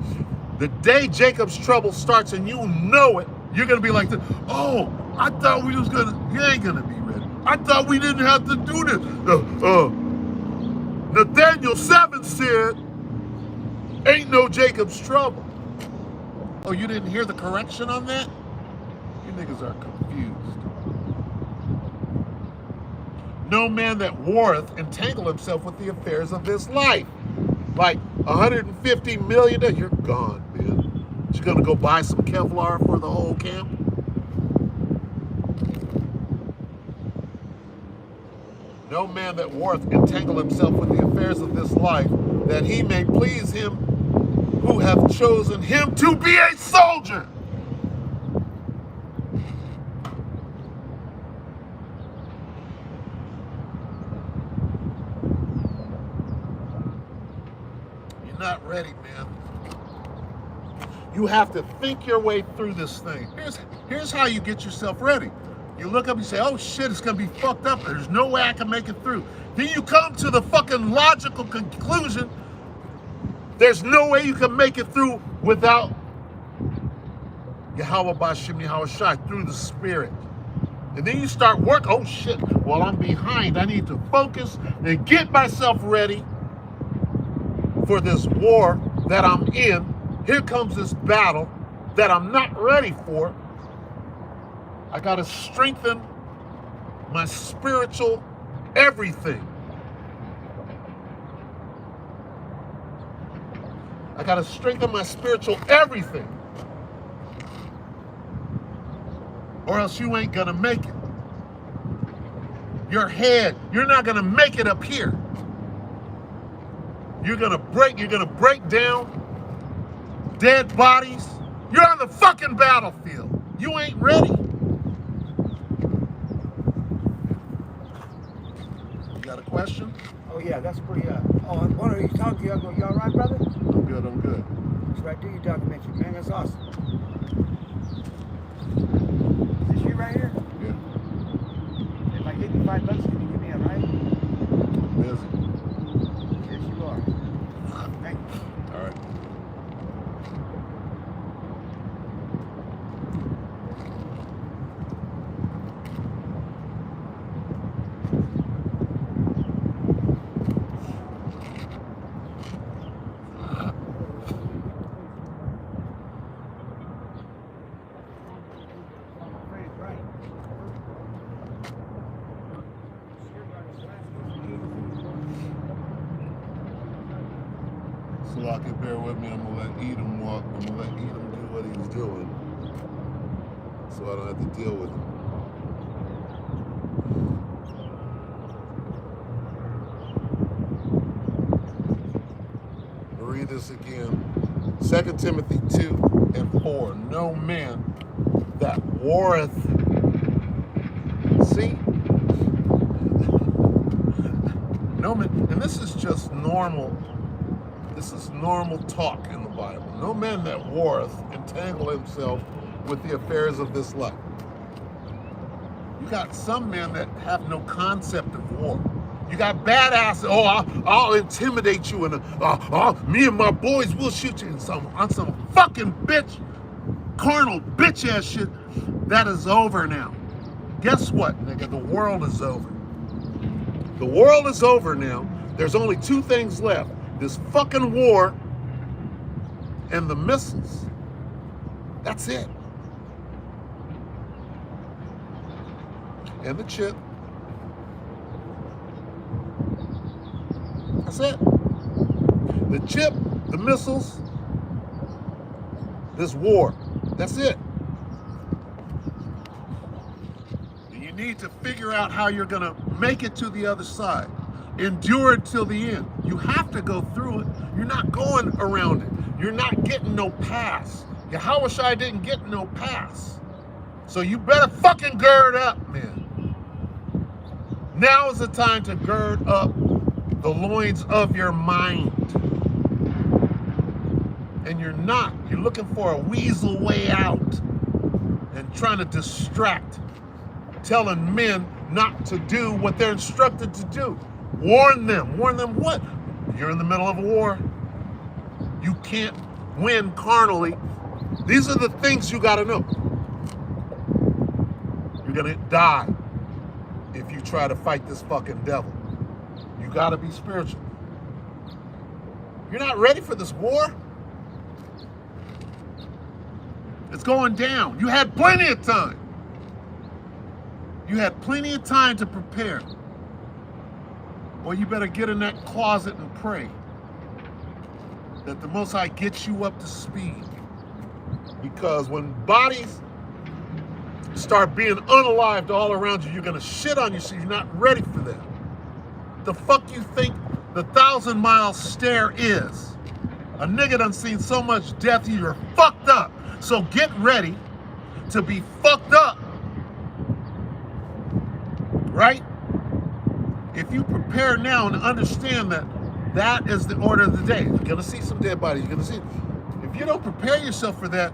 the day Jacob's trouble starts and you know it, you're going to be like, oh, I thought we was going to, you ain't going to be ready. I thought we didn't have to do this. Nathaniel 7 said, ain't no Jacob's trouble. Oh, you didn't hear the correction on that? You niggas are confused. No man that warreth entangle himself with the affairs of this life. Like $150 million, you're gone, man. You're gonna go buy some Kevlar for the whole camp? No man that warreth entangle himself with the affairs of this life, that he may please him who hath chosen him to be a soldier. You're not ready, man. You have to think your way through this thing. Here's how you get yourself ready. You look up and say, oh shit, it's gonna be fucked up. There's no way I can make it through. Then you come to the fucking logical conclusion There's no way you can make it through without Yahweh B'Shem Yahweh Shai, through the Spirit. And then you start work. Oh shit, well, I'm behind. I need to focus and get myself ready for this war that I'm in. Here comes this battle that I'm not ready for. I got to strengthen my spiritual everything. I got to strengthen my spiritual everything. Or else you ain't gonna make it. Your head, you're not gonna make it up here. You're gonna break down dead bodies. You're on the fucking battlefield. You ain't ready. You got a question? Oh yeah, that's pretty, oh, one of you talking to you, I go, you all right, brother? I'm good. That's right, do your documentary, man, that's awesome. Is this you right here? Yeah. If I give you $5, can you give me a ride? I'm busy. Yes, you are. Thank you. All right. So I can bear with me. I'm gonna let Edom walk. I'm gonna let Edom do what he's doing, so I don't have to deal with him. I'll read this again. 2 Timothy 2:4. No man that warreth. See? No man, and this is just normal. This is normal talk in the Bible. No man that warreth entangle himself with the affairs of this life. You got some men that have no concept of war. You got badasses. Oh, I'll intimidate you, and me and my boys will shoot you on some fucking bitch, carnal bitch ass shit. That is over now. Guess what, nigga? The world is over. The world is over now. There's only two things left. This fucking war and the missiles. That's it. And the chip. That's it. The chip, the missiles, this war. That's it. You need to figure out how you're going to make it to the other side. Endure it till the end. You have to go through it. You're not going around it. You're not getting no pass. Yahweh Shai didn't get no pass. So you better fucking gird up, man. Now is the time to gird up the loins of your mind. And you're not. You're looking for a weasel way out and trying to distract, telling men not to do what they're instructed to do. Warn them. Warn them what? You're in the middle of a war. You can't win carnally. These are the things you got to know. You're going to die if you try to fight this fucking devil. You got to be spiritual. You're not ready for this war. It's going down. You had plenty of time. You had plenty of time to prepare. Well, you better get in that closet and pray that the Most High gets you up to speed. Because when bodies start being unalived all around you, you're going to shit on yourself. You're not ready for that. The fuck you think the 1,000-mile stare is? A nigga done seen so much death, you're fucked up. So get ready to be fucked up. Right? If you prepare now and understand that that is the order of the day, you're going to see some dead bodies. You're going to see. If you don't prepare yourself for that,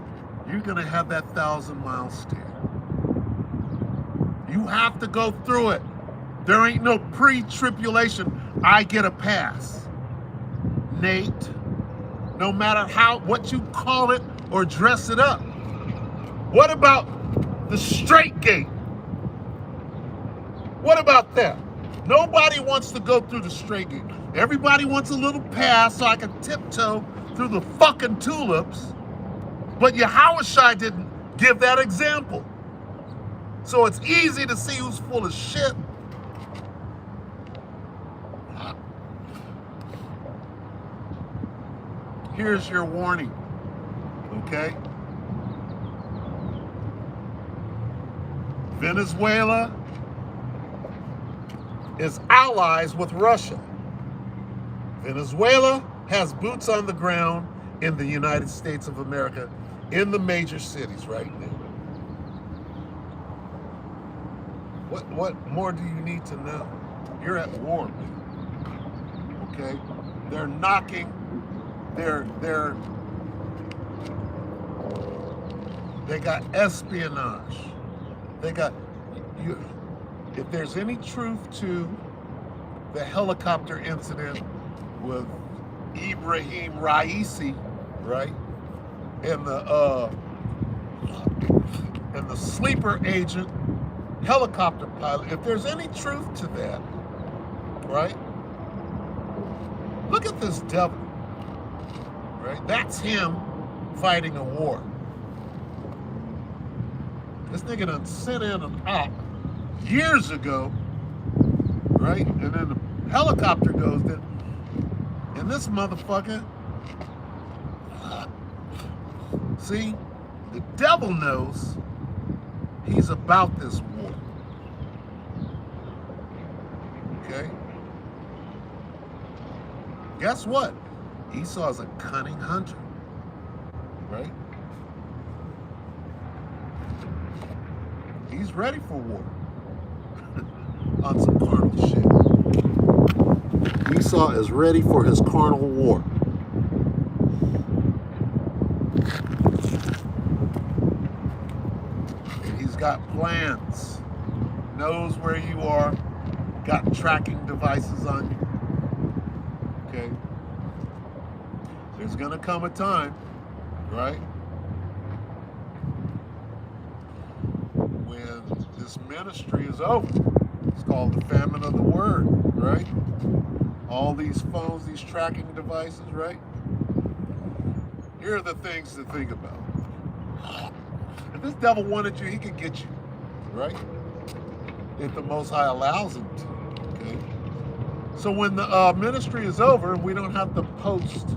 you're going to have that 1,000-mile stare. You have to go through it. There ain't no pre-tribulation, I get a pass. Nate, no matter what you call it or dress it up. What about the straight gate? What about that? Nobody wants to go through the straight gate. Everybody wants a little pass so I can tiptoe through the fucking tulips. But Yahushua didn't give that example. So it's easy to see who's full of shit. Here's your warning, okay? Venezuela is allies with Russia. Venezuela has boots on the ground in the United States of America, in the major cities right now. What more do you need to know? You're at war, man. Okay? They're knocking, they got espionage. They got you. If there's any truth to the helicopter incident with Ibrahim Raisi, right, and the sleeper agent helicopter pilot, if there's any truth to that, right, look at this devil, right? That's him fighting a war. This nigga done sent in an op years ago, right? And then the helicopter goes in, and this motherfucker, see, the devil knows he's about this war. Okay? Guess what? Esau's a cunning hunter, right? He's ready for war on some carnal shit. Esau is ready for his carnal war. And he's got plans, knows where you are, got tracking devices on you. Okay? There's gonna come a time, right, when this ministry is over. It's called the famine of the word, right? All these phones, these tracking devices, right? Here are the things to think about. If this devil wanted you, he could get you, right? If the Most High allows him to, okay? So when the ministry is over, we don't have to post.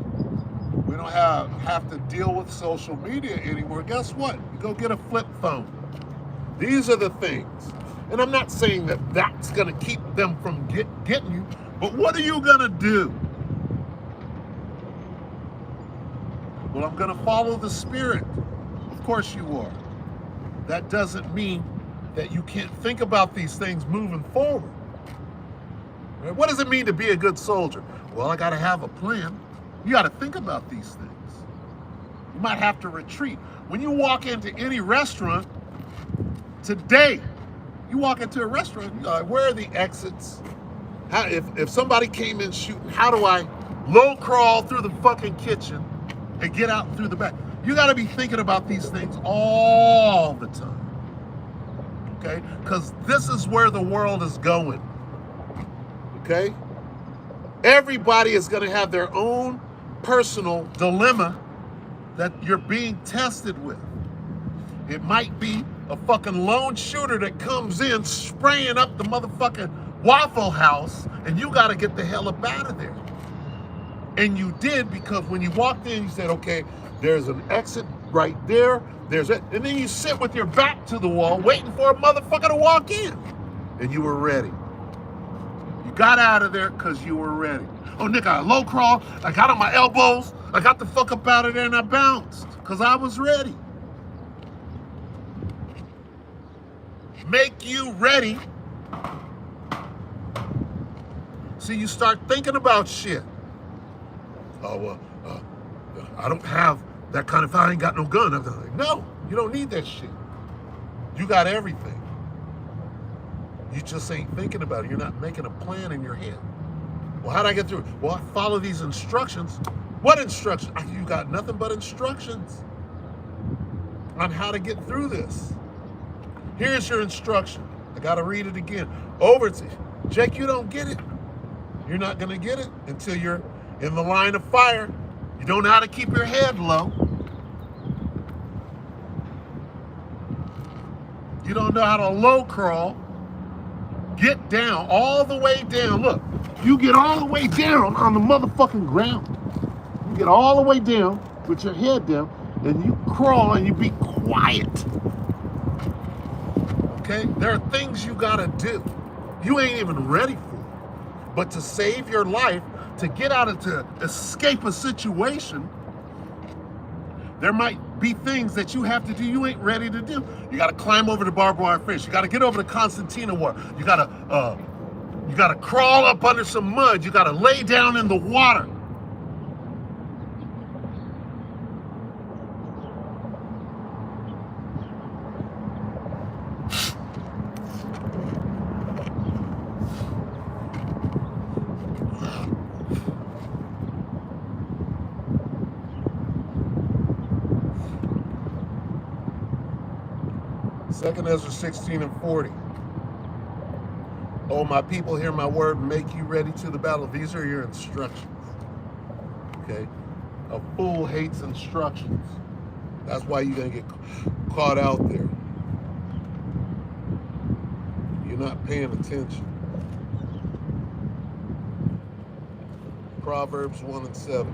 We don't have to deal with social media anymore. Guess what? You go get a flip phone. These are the things. And I'm not saying that that's going to keep them from getting you, but what are you going to do? Well, I'm going to follow the Spirit. Of course you are. That doesn't mean that you can't think about these things moving forward. Right? What does it mean to be a good soldier? Well, I got to have a plan. You got to think about these things. You might have to retreat. When you walk into any restaurant today, you walk into a restaurant, you're like, where are the exits? How, if somebody came in shooting, how do I low crawl through the fucking kitchen and get out through the back? You got to be thinking about these things all the time, okay? Because this is where the world is going, okay? Everybody is going to have their own personal dilemma that you're being tested with. It might be a fucking lone shooter that comes in spraying up the motherfucking Waffle House, and you got to get the hell up out of there. And you did, because when you walked in, you said, okay, there's an exit right there. There's it. And then you sit with your back to the wall waiting for a motherfucker to walk in. And you were ready. You got out of there because you were ready. Oh, Nick, I low crawl. I got on my elbows. I got the fuck up out of there and I bounced because I was ready. Make you ready. So you start thinking about shit. Oh, well, I don't have that kind of, I ain't got no gun. I'm like, no, you don't need that shit. You got everything. You just ain't thinking about it. You're not making a plan in your head. Well, how'd I get through it? Well, I follow these instructions. What instructions? You got nothing but instructions on how to get through this. Here's your instruction. I got to read it again. Over to Jake, you don't get it. You're not going to get it until you're in the line of fire. You don't know how to keep your head low. You don't know how to low crawl. Get down, all the way down. Look, you get all the way down on the motherfucking ground. You get all the way down with your head down, and you crawl and you be quiet. Okay? There are things you gotta do. You ain't even ready for it. But to save your life, to get out of, to escape a situation, there might be things that you have to do you ain't ready to do. You got to climb over the barbed wire fence. You got to get over the concertina wire. You got to crawl up under some mud. You got to lay down in the water. Second Ezra 16:40. Oh, my people, hear my word, make you ready to the battle. These are your instructions. Okay? A fool hates instructions. That's why you're going to get caught out there. You're not paying attention. Proverbs 1:7.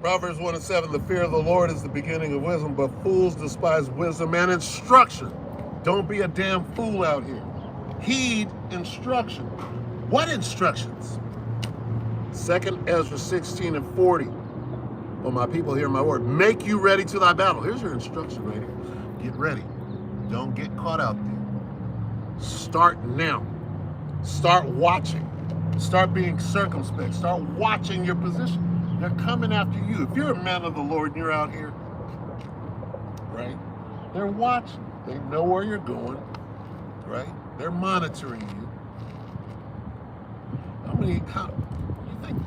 Proverbs 1:7, the fear of the Lord is the beginning of wisdom, but fools despise wisdom and instruction. Don't be a damn fool out here. Heed instruction. What instructions? 2nd Ezra 16:40. Oh, my people, hear my word. Make you ready to thy battle. Here's your instruction right here. Get ready. Don't get caught out there. Start now. Start watching. Start being circumspect. Start watching your position. They're coming after you. If you're a man of the Lord and you're out here, right? They're watching. They know where you're going, right? They're monitoring you. How you think?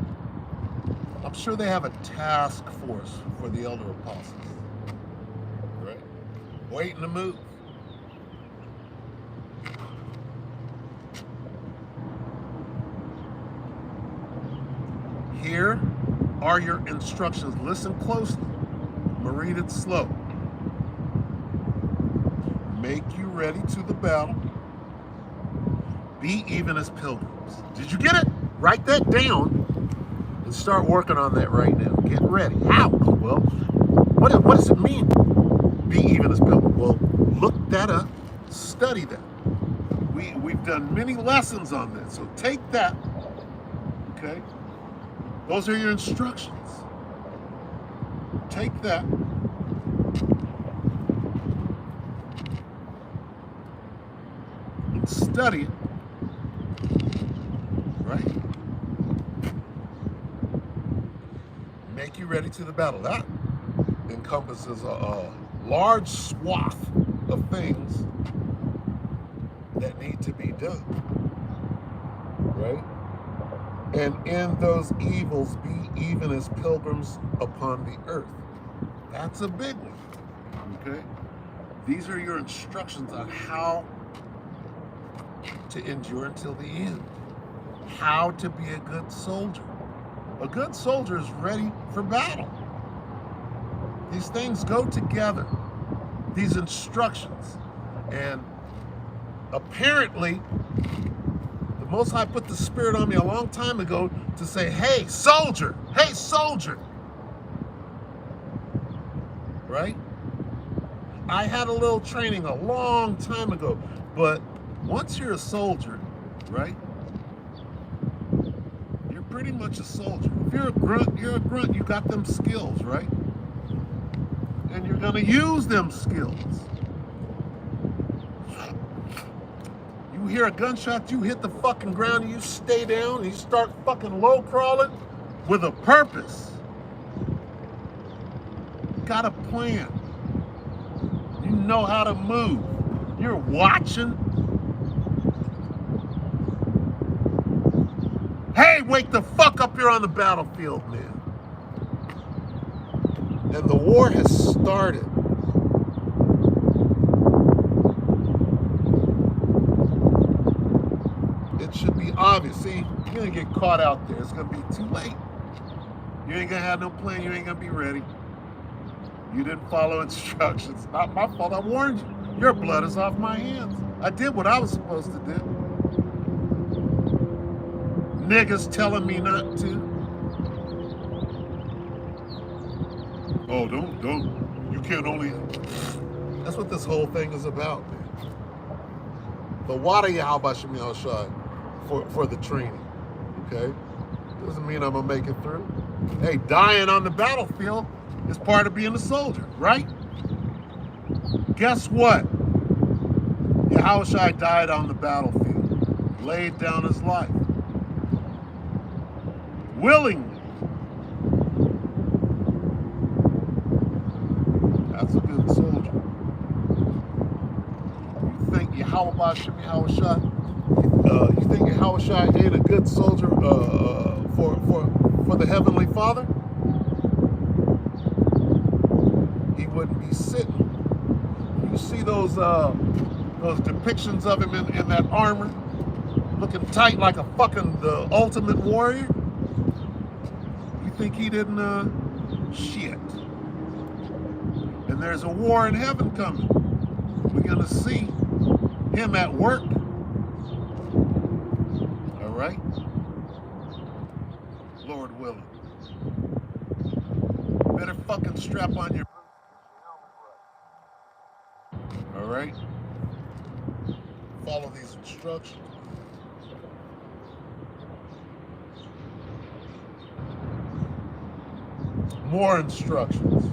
I'm sure they have a task force for the elder apostles, right? Waiting to move. Here are your instructions. Listen closely. I'm going to read it slow. Make you ready to the battle. Be even as pilgrims. Did you get it? Write that down and start working on that right now. Get ready. How? Well, what does it mean? Be even as pilgrims. Well, look that up. Study that. We've done many lessons on this. So take that. Okay? Those are your instructions. Take that. And study it. Right? Make you ready to the battle. That encompasses a large swath of things that need to be done. Right? And in those evils, be even as pilgrims upon the earth. That's a big one, okay? These are your instructions on how to endure until the end. How to be a good soldier. A good soldier is ready for battle. These things go together. These instructions. And apparently, Most High put the Spirit on me a long time ago to say, hey, soldier, right? I had a little training a long time ago, but once you're a soldier, right, you're pretty much a soldier. If you're a grunt, you got them skills, right? And you're gonna use them skills. You hear a gunshot, you hit the fucking ground, and you stay down, and you start fucking low crawling with a purpose. You got a plan. You know how to move. You're watching. Hey, wake the fuck up here on the battlefield, man. And the war has started. It should be obvious. See, you're gonna get caught out there. It's gonna be too late. You ain't gonna have no plan. You ain't gonna be ready. You didn't follow instructions. Not my fault. I warned you. Your blood is off my hands. I did what I was supposed to do. Niggas telling me not to. Oh, don't. You can't only. That's what this whole thing is about, man. The water Yahweh Shem Shai for the training. Okay? Doesn't mean I'm gonna make it through. Hey, dying on the battlefield is part of being a soldier, right? Guess what? Yahushua died on the battlefield, laid down his life. Willingly. That's a good soldier. You think Yahweh Shem Yahushua? You think Yahushua ain't a good soldier for the Heavenly Father? He wouldn't be sitting. You see those depictions of him in that armor, looking tight like a fucking the ultimate warrior? You think he didn't? Shit. And there's a war in heaven coming. We're gonna see him at work. All right, Lord willing. Better fucking strap on your. All right. Follow these instructions. More instructions.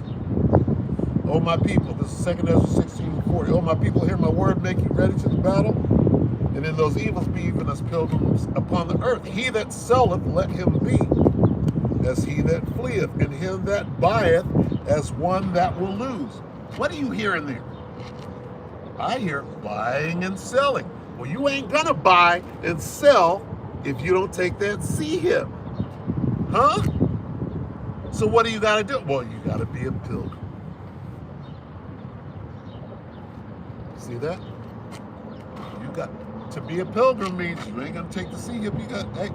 Oh my people, this is 2 Ezra 16:40. Oh my people, hear my word, make you ready to the battle. And in those evils be even as pilgrims upon the earth. He that selleth, let him be as he that fleeth, and him that buyeth as one that will lose. What are you hearing there? I hear buying and selling. Well, you ain't gonna buy and sell if you don't take that C-hip. Huh? So what do you gotta do? Well, you gotta be a pilgrim. See that? You got to be a pilgrim means you ain't gonna take the C-hip. You got, hey,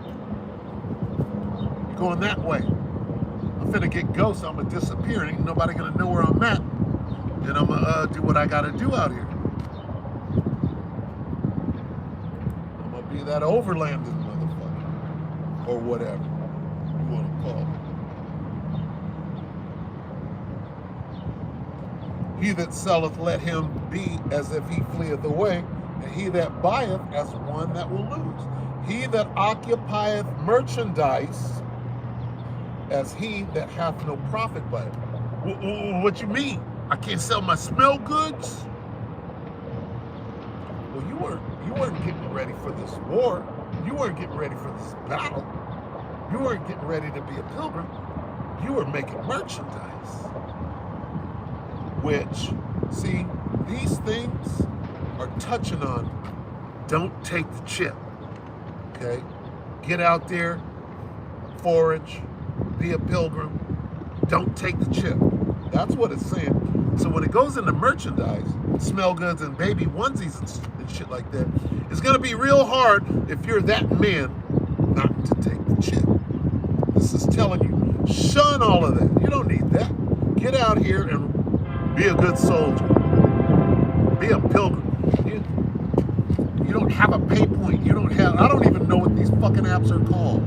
you're going that way. I'm finna get ghosts. I'm gonna disappear. Ain't nobody gonna know where I'm at. And I'm gonna do what I gotta do out here. I'm gonna be that overlanding motherfucker, or whatever you want to call it. He that selleth, let him be as if he fleeth away, and he that buyeth as one that will lose. He that occupieth merchandise as he that hath no profit by it. What you mean? I can't sell my smell goods? Well, you weren't getting ready for this war. You weren't getting ready for this battle. You weren't getting ready to be a pilgrim. You were making merchandise. Which, see, these things are touching on, don't take the chip, okay? Get out there, forage, be a pilgrim, don't take the chip. That's what it's saying. So when it goes into merchandise, smell goods and baby onesies and shit like that, it's gonna be real hard if you're that man not to take the chip. This is telling you, shun all of that. You don't need that. Get out here and be a good soldier. Be a pilgrim. You don't have a pay point. You don't have, I don't even know what these fucking apps are called.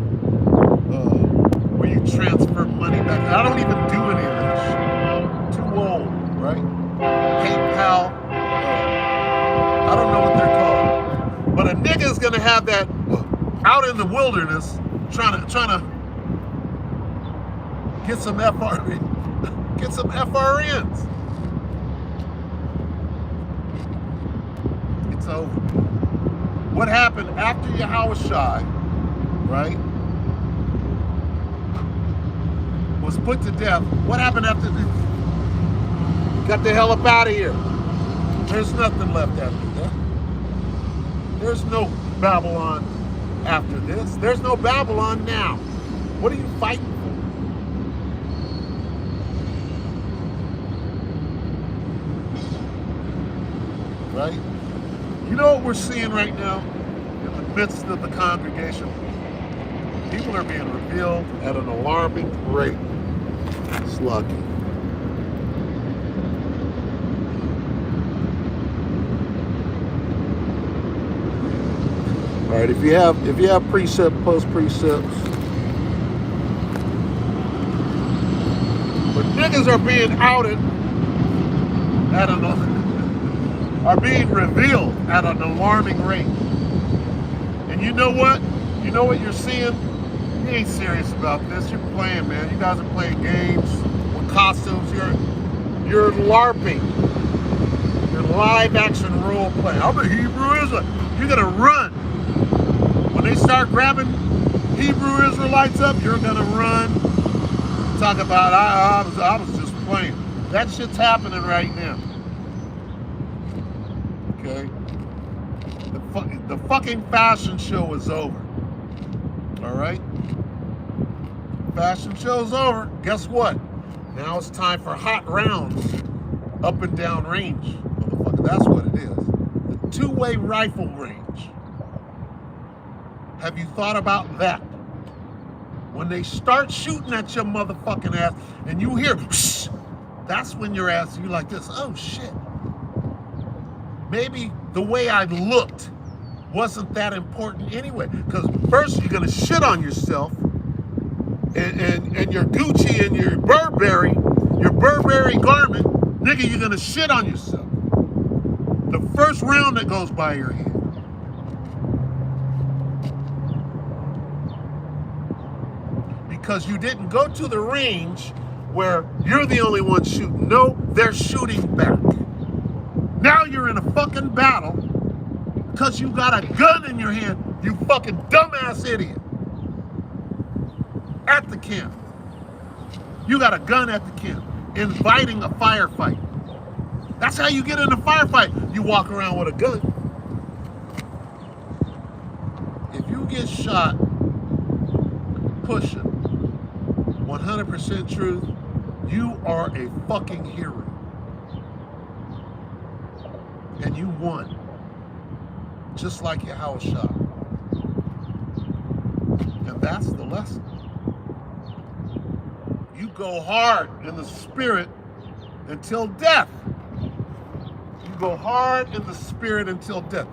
Where you transfer money back. I don't even do any of that shit. Too old, right? PayPal. I don't know what they're called. But a nigga is gonna have that out in the wilderness trying to get some FRNs. It's over. What happened after Yahushua, right, was put to death? What happened after this? Got the hell up out of here. There's nothing left after that. There's no Babylon after this. There's no Babylon now. What are you fighting for? Right? You know what we're seeing right now in the midst of the congregation? People are being revealed at an alarming rate. Sluggy. All right, if you have precept, post precepts. But niggas are being outed at are being revealed at an alarming rate. And you know what? You know what you're seeing? You ain't serious about this. You're playing, man. You guys are playing games with costumes. You're LARPing. You're live action role playing. I'm a Hebrew Israelite. You're gonna run. When they start grabbing Hebrew Israelites up, you're gonna run. Talk about I was just playing. That shit's happening right now. Okay? The fucking fashion show is over. Alright? Fashion show's over. Guess what? Now it's time for hot rounds up and down range. Motherfucker, that's what it is. The two-way rifle range. Have you thought about that? When they start shooting at your motherfucking ass and you hear, shh, that's when your ass, you like this, oh shit. Maybe the way I looked wasn't that important anyway. Because first you're gonna shit on yourself and your Gucci and your Burberry garment, nigga, you're gonna shit on yourself. The first round that goes by your head. Because you didn't go to the range where you're the only one shooting. No, they're shooting back. Now you're in a fucking battle because you got a gun in your hand, you fucking dumbass idiot. At the camp. You got a gun at the camp, inviting a firefight. That's how you get in a firefight. You walk around with a gun. If you get shot pushing 100% truth, you are a fucking hero. And you won. Just like Yahweh Shah. And that's the lesson. You go hard in the spirit until death. You go hard in the spirit until death.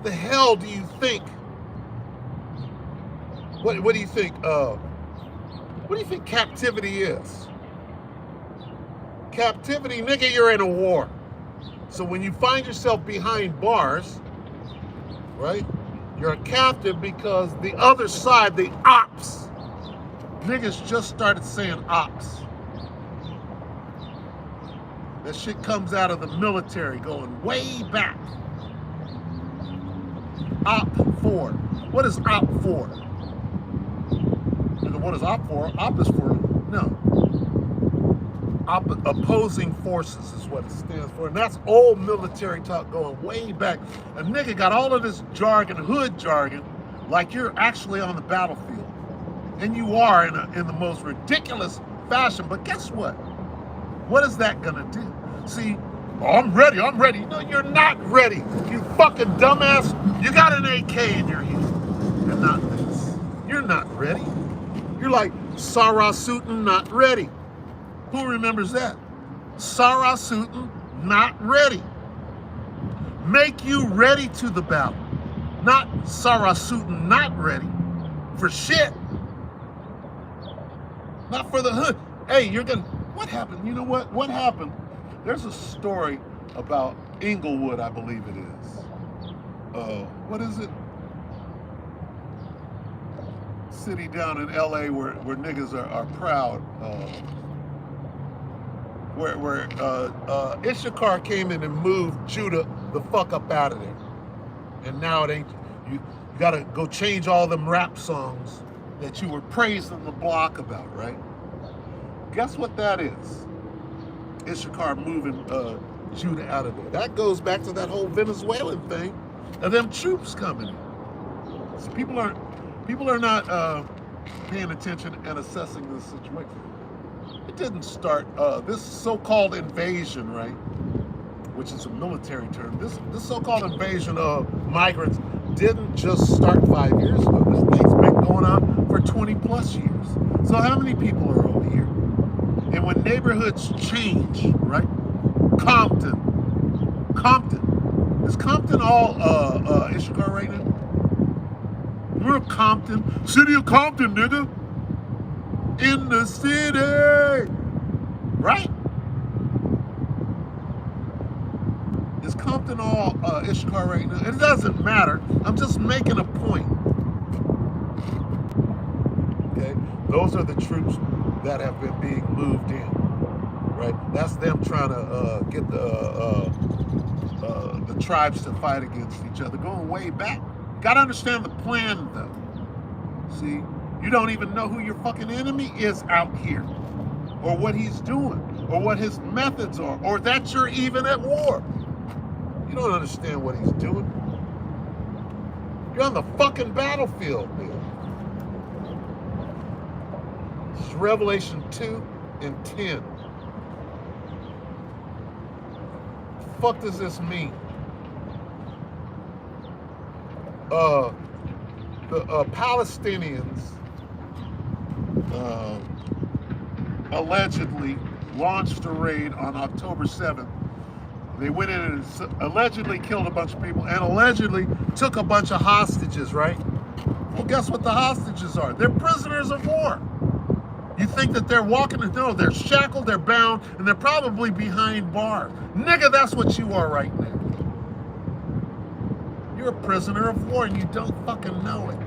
The hell do you think? What do you think? What do you think captivity is? Captivity, nigga, you're in a war. So when you find yourself behind bars, right? You're a captive because the other side, the ops, niggas just started saying ops. That shit comes out of the military going way back. Op for. What is op for? What is op for? Op is for, no. Opposing forces is what it stands for. And that's old military talk going way back. A nigga got all of this jargon, hood jargon, like you're actually on the battlefield. And you are in the most ridiculous fashion. But guess what? What is that gonna do? See, oh, I'm ready. No, you're not ready. You fucking dumbass. You got an AK in your hand. And not this. You're not ready. You're like Sarah Sutin, not ready. Who remembers that? Sarah Sutin, not ready. Make you ready to the battle. Not Sarah Sutin, not ready. For shit. Not for the hood. Hey, you're gonna, what happened? You know what? What happened? There's a story about Inglewood, I believe it is. What is it? City down in LA where niggas are proud. Where Issachar came in and moved Judah the fuck up out of there. And now it ain't, you gotta go change all them rap songs that you were praising the block about, right? Guess what that is? Issachar moving Judah out of there. That goes back to that whole Venezuelan thing and them troops coming in. So people aren't, People are not paying attention and assessing this situation. It didn't start, this so-called invasion, right? Which is a military term. This so-called invasion of migrants didn't just start 5 years ago. This thing's been going on for 20 plus years. So how many people are over here? And when neighborhoods change, right? Compton. Is Compton all Ishikar right now? We're Compton. City of Compton, nigga. In the city. Right? Is Compton all Ishikar right now? It doesn't matter. I'm just making a point. Okay? Those are the troops that have been being moved in. Right? That's them trying to get the tribes to fight against each other, going way back. Got to understand the plan, though. See? You don't even know who your fucking enemy is out here, or what he's doing, or what his methods are, or that you're even at war. You don't understand what he's doing. You're on the fucking battlefield, man. This is Revelation 2 and 10. The fuck does this mean? The Palestinians allegedly launched a raid on October 7th. They went in and allegedly killed a bunch of people and allegedly took a bunch of hostages, right? Well, guess what the hostages are? They're prisoners of war. You think that they're walking? No, they're shackled, they're bound, and they're probably behind bars. Nigga, that's what you are right now. You're a prisoner of war and you don't fucking know it.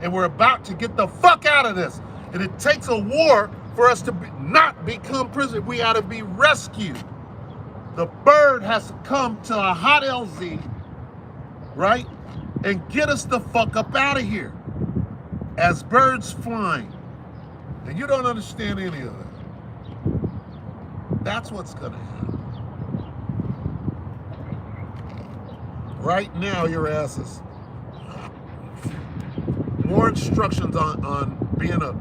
And we're about to get the fuck out of this. And it takes a war for us to not become prisoners. We ought to be rescued. The bird has to come to a hot LZ, right? And get us the fuck up out of here. As birds flying. And you don't understand any of that. That's what's gonna happen. Right now, your asses. More instructions on being a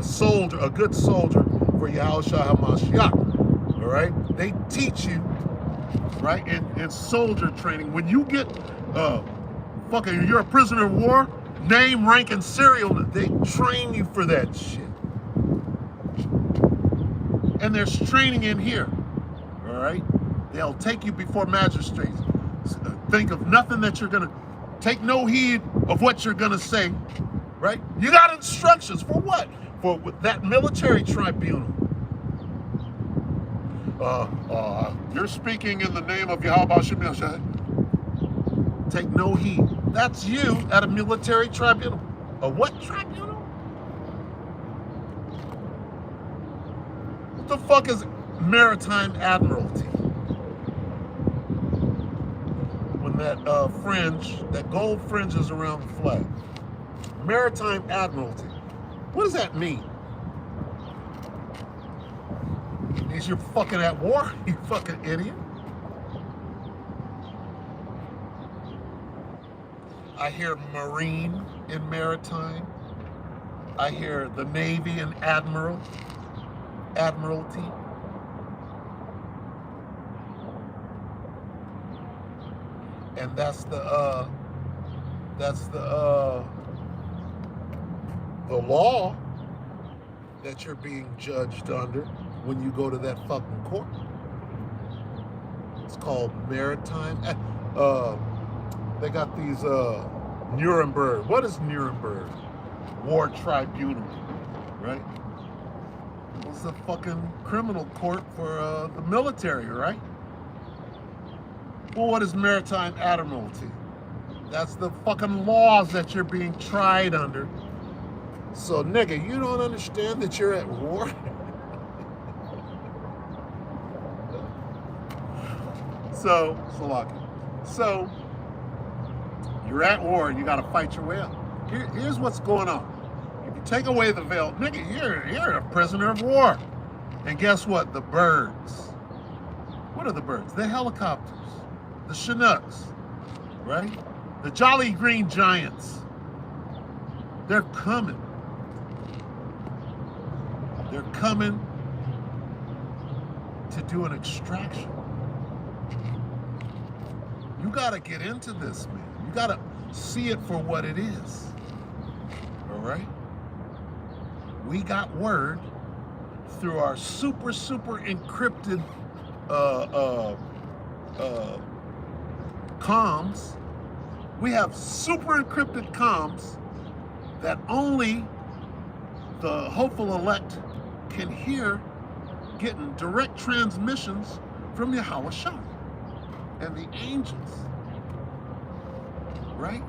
soldier, a good soldier for Yahushua HaMashiach. All right? They teach you, right, in soldier training. When you get you're a prisoner of war, name, rank, and serial, they train you for that shit. And there's training in here. All right? They'll take you before magistrates. Think of nothing that you're gonna take no heed of what you're gonna say, right? You got instructions for what? For that military tribunal. You're speaking in the name of Yahweh Shemel. Take no heed. That's you at a military tribunal. A what tribunal? What the fuck is maritime admiralty? That fringe, that gold fringe is around the flag. Maritime admiralty. What does that mean? It means you're fucking at war, you fucking idiot. I hear Marine in maritime. I hear the Navy and admiralty. And that's the law that you're being judged under when you go to that fucking court. It's called maritime. They got these Nuremberg. What is Nuremberg? War tribunal, right? It's a fucking criminal court for the military, right? Well, what is maritime admiralty? That's the fucking laws that you're being tried under. So, nigga, you don't understand that you're at war? So, you're at war and you gotta fight your way out. Here's what's going on. If you take away the veil, nigga, you're a prisoner of war. And guess what? The birds. What are the birds? The helicopters. The Chinooks, right? The Jolly Green Giants, They're coming. They're coming to do an extraction. You got to get into this, man. You got to see it for what it is. All right? We got word through our super encrypted comms. We have super encrypted comms that only the hopeful elect can hear, getting direct transmissions from Yahweh Shah and the angels, right?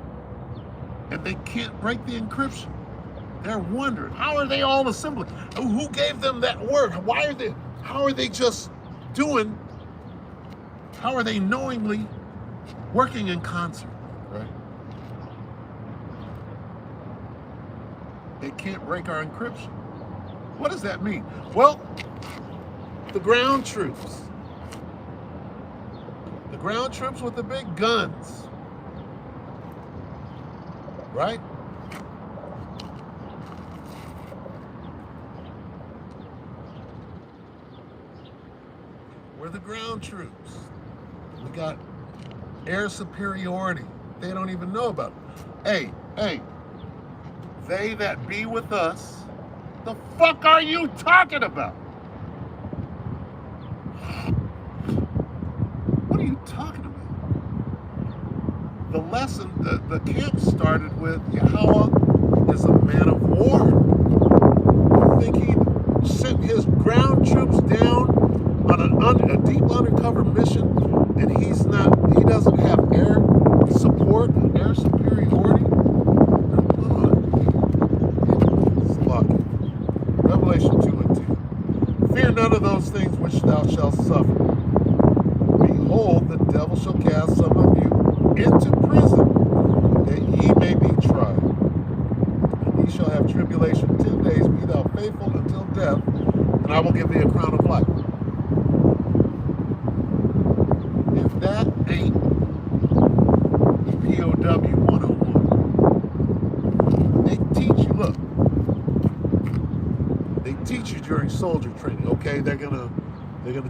And they can't break the encryption. They're wondering, how are they all assembling? Who gave them that word? How are they just doing, how are they knowingly working in concert, right? They can't break our encryption. What does that mean? Well, the ground troops. The ground troops with the big guns, right? We're the ground troops. We got air superiority. They don't even know about it. Hey, they that be with us, the fuck are you talking about? What are you talking about? The lesson, the camp started with Yahweh is a man of war. You think he sent his ground troops down on a deep undercover mission, and he doesn't have air support, air superiority? Come on. It's lucky. Revelation 2:10. Fear none of those things which thou shalt suffer. Behold, the devil shall cast some of you into prison, that ye may be tried. And ye shall have tribulation 10 days. Be thou faithful until death, and I will give thee a crown of life. If that ain't POW 101, they teach you, look, they teach you during soldier training, okay? They're gonna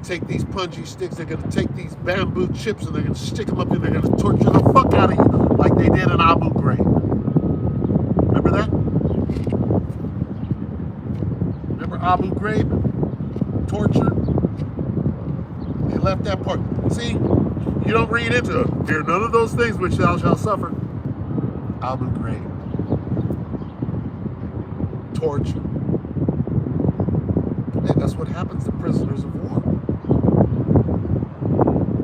take these punji sticks, they're gonna take these bamboo chips, and they're gonna stick them up in, they're gonna torture the fuck out of you like they did in Abu Ghraib. Remember that? Remember Abu Ghraib? Torture? They left that part. See, you don't read into it. Fear none of those things which thou shalt suffer. Abu Ghraib. Torture. And that's what happens to prisoners of war.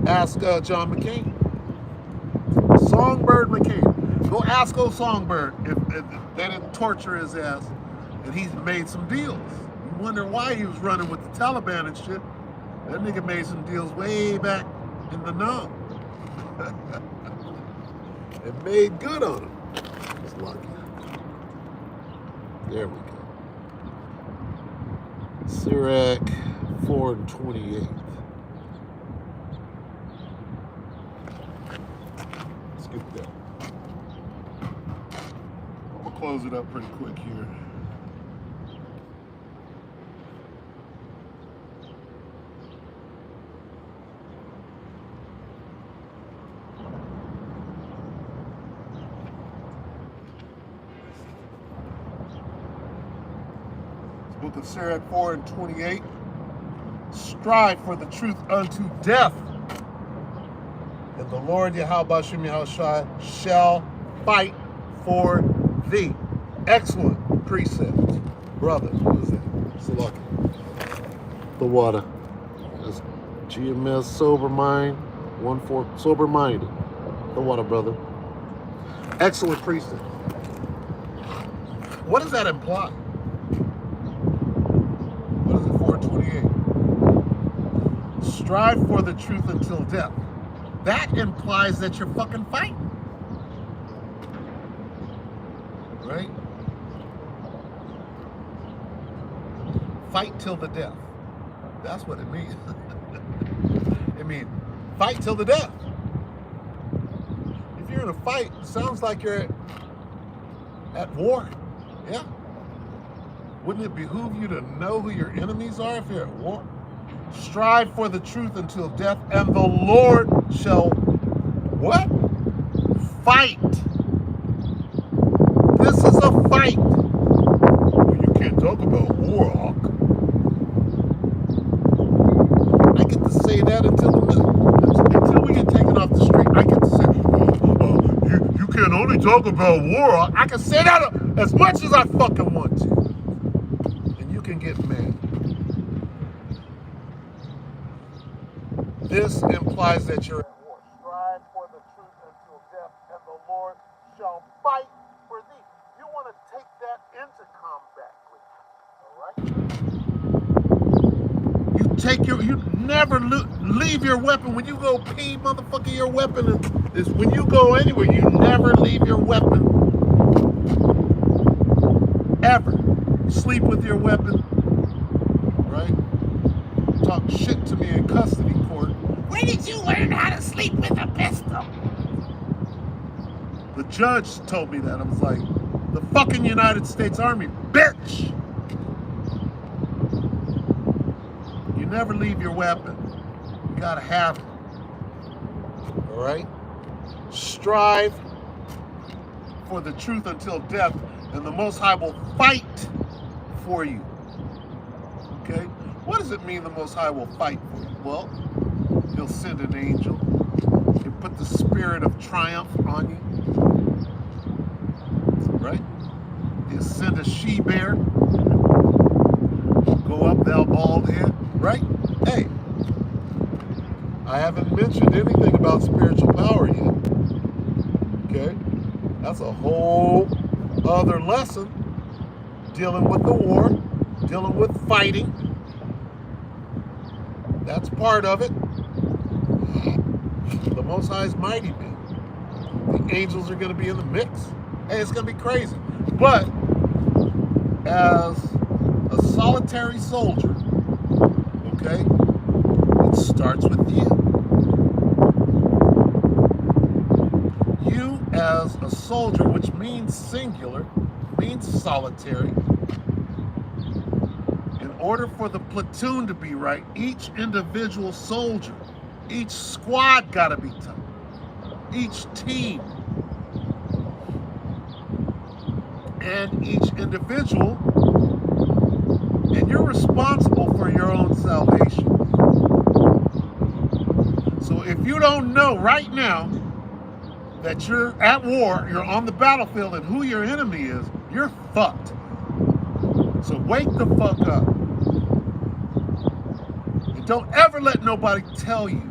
Ask John McCain. Songbird McCain. Go ask old Songbird if they didn't torture his ass and he's made some deals. You wonder why he was running with the Taliban and shit. That nigga made some deals way back in the numb. It made good on him. It's lucky. There we go. Sirach 4:28. Skip that. I'm gonna close it up pretty quick here. Book of Sirach 4:28. Strive for the truth unto death, and the Lord Yahweh Bashem Yahushua shall fight for thee. Excellent precept. Brother, who is that? Salaki. The water. That's GMS Sober Mind, 1-4 Sober Minded. The water, brother. Excellent precept. What does that imply? 4:28. Strive for the truth until death. That implies that you're fucking fighting. Right? Fight till the death. That's what it means. It means fight till the death. If you're in a fight, it sounds like you're at war. Yeah. Wouldn't it behoove you to know who your enemies are if you're at war? Strive for the truth until death, and the Lord shall what? Fight. This is a fight. Well, you can't talk about war, Hawk. I get to say that until we get taken off the street. I get to say, you can only talk about war, Hawk. I can say that as much as I fucking want to. And you can get mad. This implies that you're at war. Strive for the truth until death, and the Lord shall fight for thee. You want to take that into combat with you, all right? You never leave your weapon. When you go pee, motherfucker, your weapon is when you go anywhere, you never leave your weapon. Ever. Sleep with your weapon, right? Talk shit to me in custody court. Where did you learn how to sleep with a pistol? The judge told me that. I was like, the fucking United States Army, bitch! You never leave your weapon. You gotta have it. All right? Strive for the truth until death, and the Most High will fight for you. Okay? What does it mean the Most High will fight for you? Well, He'll send an angel. He'll put the spirit of triumph on you. Right? He'll send a she-bear. Go up, thou bald head. Right? Hey, I haven't mentioned anything about spiritual power yet. Okay? That's a whole other lesson. Dealing with the war. Dealing with fighting. That's part of it. The Most High is mighty, man. The angels are going to be in the mix. Hey, it's going to be crazy. But as a solitary soldier, okay, it starts with you. You as a soldier, which means singular, means solitary. In order for the platoon to be right, each individual soldier, each squad gotta be tough. Each team. And each individual. And you're responsible for your own salvation. So if you don't know right now that you're at war, you're on the battlefield, and who your enemy is, you're fucked. So wake the fuck up. And don't ever let nobody tell you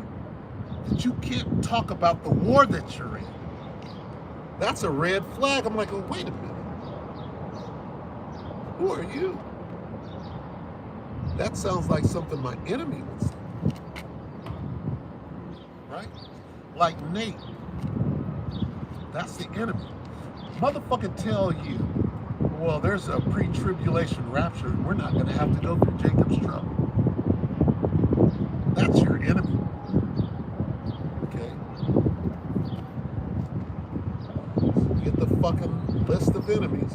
that you can't talk about the war that you're in. That's a red flag. I'm like, oh, wait a minute. Who are you? That sounds like something my enemy would say. Right? Like Nate. That's the enemy. Motherfucker tell you, well, there's a pre-tribulation rapture and we're not going to have to go through Jacob's trouble. That's your enemy. Okay? Get the fucking list of enemies.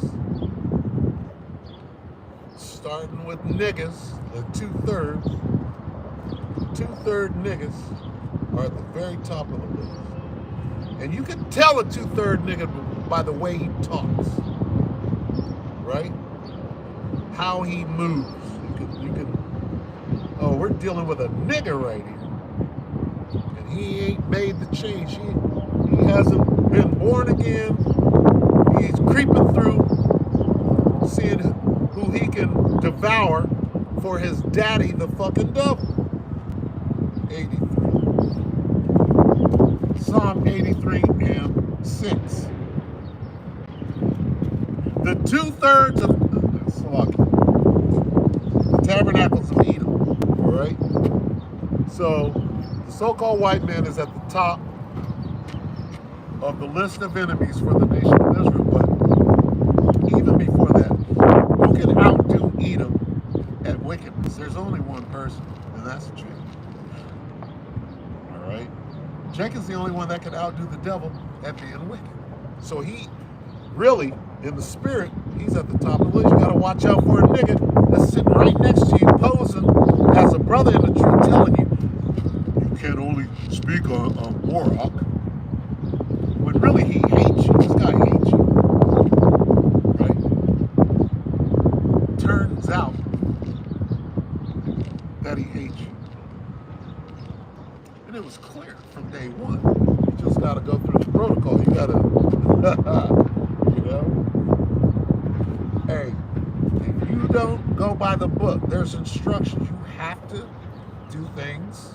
Starting with niggas, the 2/3. 2/3 niggas are at the very top of the list. And you can tell a 2/3 nigga by the way he talks. Right? How he moves. You can oh, we're dealing with a nigga right here. And he ain't made the change. He hasn't been born again. He's creeping through, seeing who he can devour for his daddy, the fucking devil. 83. Psalm 83 and 6. The 2/3 of the tabernacles of Edom. All right? So, the so-called white man is at the top of the list of enemies for the nation of Israel. But even before that, who can outdo Edom at wickedness? There's only one person, and that's Jacob. All right? Jacob's the only one that can outdo the devil at being wicked. So he really In the spirit, he's at the top of the list. You gotta watch out for a nigga that's sitting right next to you, posing as a brother in the truth, telling you, you can't only speak on Warhawk. When really he hates you. This guy hates you. Right? Turns out that he hates you. And it was clear from day one. You just gotta go through the protocol. You gotta, you know? Hey, if you don't go by the book, there's instructions. You have to do things,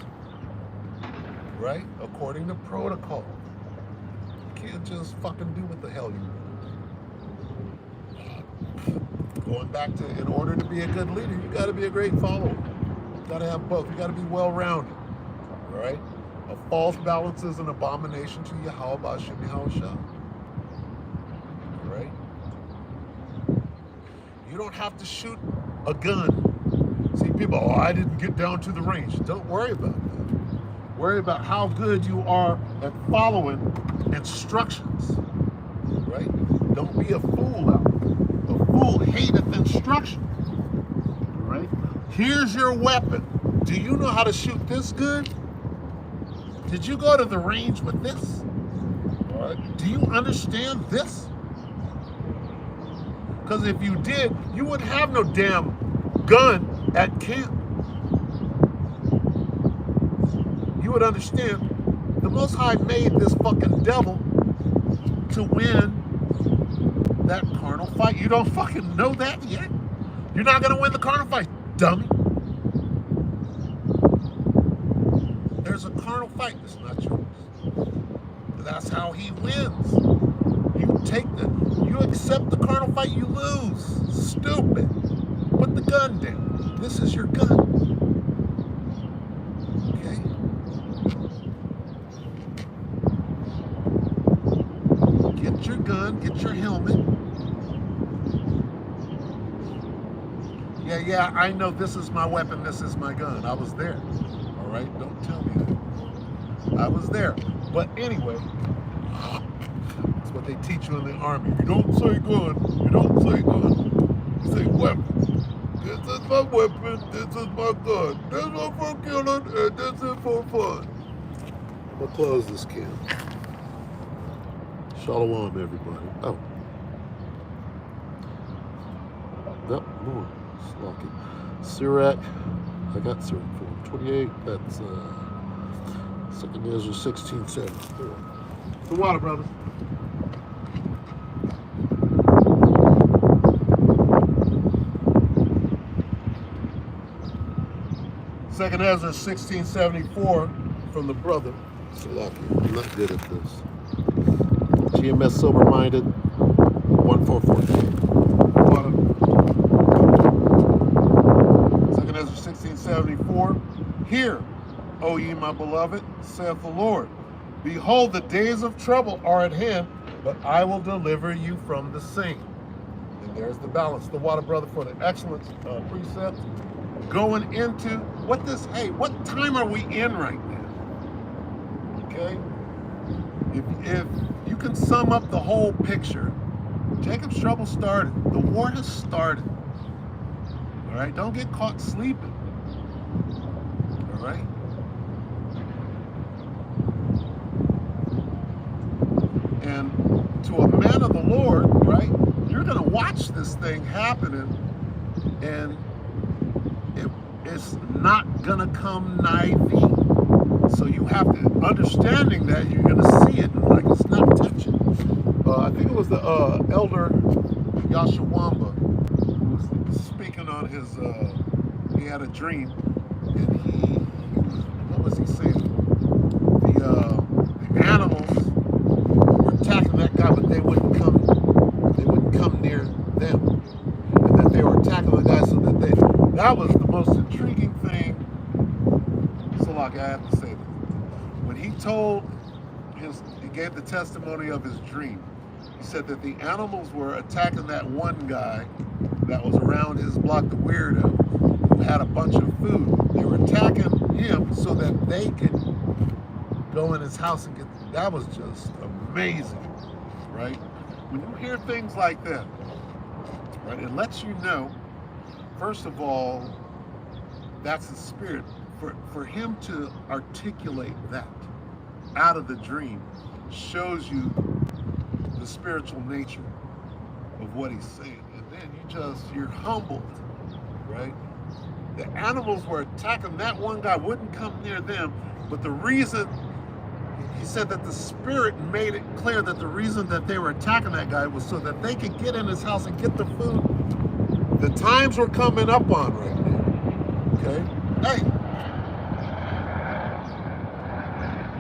right, according to protocol. You can't just fucking do what the hell you want. Going back to, in order to be a good leader, you gotta be a great follower. You gotta have both. You gotta be well-rounded, all right? A false balance is an abomination to Yahweh Ba'ashem Yahweh Shah. All right? You don't have to shoot a gun. See, people, oh, I didn't get down to the range. Don't worry about that. Worry about how good you are at following instructions, right? Don't be a fool out there. A fool hateth instruction, right? Here's your weapon. Do you know how to shoot this good? Did you go to the range with this? All right. Do you understand this? Because if you did, you wouldn't have no damn gun at camp. You would understand the Most High made this fucking devil to win that carnal fight. You don't fucking know that yet? You're not going to win the carnal fight, dummy. There's a carnal fight that's not yours. That's how he wins. You take you accept the carnal fight, you lose. Stupid. Put the gun down. This is your gun. Okay? Get your gun, get your helmet. Yeah, I know this is my weapon, this is my gun. I was there. All right? Don't tell me that. I was there. But anyway, that's what they teach you in the army. You don't say gun. You don't say gun. You say weapon. This is my weapon. This is my gun. This is for killing, and this is for fun. I'm going to close this can. Shalom, everybody. Oh. Nope, more. Slocky. Sirach. I got Sirach 428. That's, Second Ezra 16:74. The water, brother. Second Ezra 16:74 from the brother. Salaki. I'm not good at this. GMS sober-minded. 1414. Water. Second Ezra 16:74. Here, O ye my beloved, saith the Lord, behold, the days of trouble are at hand, but I will deliver you from the same. And there's the balance. The water, brother, for the excellent precept. Going into what time are we in right now? Okay? If you can sum up the whole picture, Jacob's trouble started. The war has started. All right? Don't get caught sleeping. All right? And to a man of the Lord, right, you're going to watch this thing happening, and it's not going to come nigh thee. So you have to, understanding that, you're going to see it like it's not touching. I think it was the elder Yashawamba who was speaking on his, he had a dream, and what was he saying? The animals attacking that guy, but they wouldn't come near them, and that they were attacking the guy, so that was the most intriguing thing. So like I have to say that when he gave the testimony of his dream, he said that the animals were attacking that one guy that was around his block, the weirdo, who had a bunch of food. They were attacking him so that they could go in his house and get. That was just amazing, right? when you hear things like that, right, it lets you know, first of all, that's the spirit. For him to articulate that out of the dream shows you the spiritual nature of what he's saying. And then you're humbled, right? The animals were attacking. That one guy wouldn't come near them, but the reason, he said that the spirit made it clear that the reason that they were attacking that guy was so that they could get in his house and get the food. The times we're coming up on right now, okay? Hey,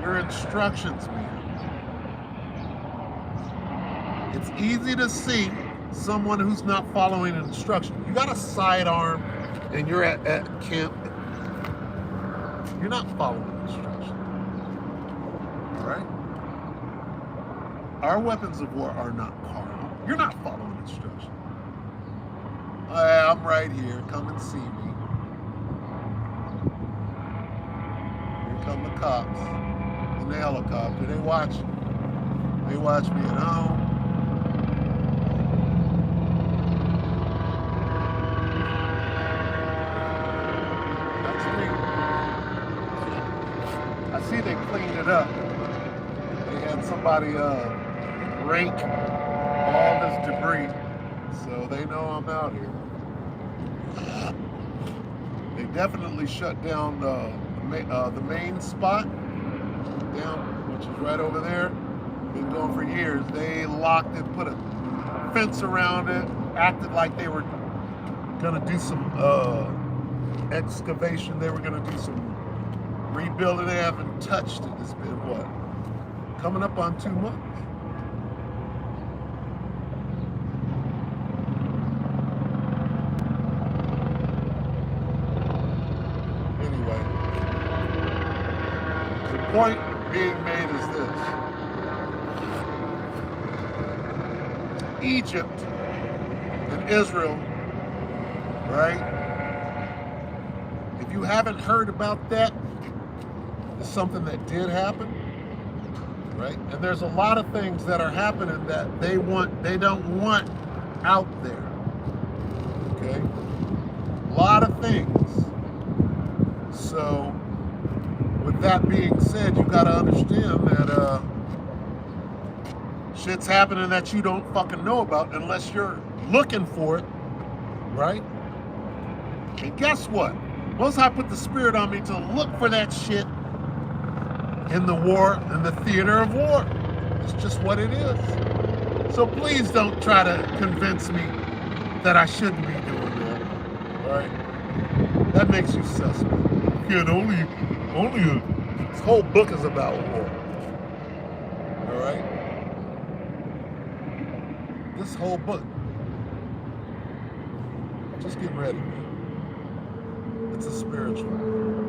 your instructions, man. It's easy to see someone who's not following instruction. You got a sidearm and you're at camp. You're not following instruction. Right? Our weapons of war are not carnal. You're not following instruction. Hey, I'm right here. Come and see me. Here come the cops in the helicopter. They watch me. They watch me at home. That's me. I see they cleaned it up. They had somebody rake all this debris, so they know I'm out here. They definitely shut down the main spot down, which is right over there. Been going for years. They locked it, put a fence around it, acted like they were gonna do some excavation. They were gonna do some rebuilding. They haven't touched it. It's been what? Coming up on 2 months. Anyway, the point being made is this. Egypt and Israel, right? If you haven't heard about that, it's something that did happen, right? And there's a lot of things that are happening that they don't want out there, okay? A lot of things. So, with that being said, you gotta understand that shit's happening that you don't fucking know about unless you're looking for it, right? And guess what? Most High put the spirit on me to look for that shit in the war, in the theater of war. It's just what it is. So please don't try to convince me that I shouldn't be doing that, all right? That makes you suspect. Kid, this whole book is about war, all right? This whole book. Just get ready, man. It's a spiritual war.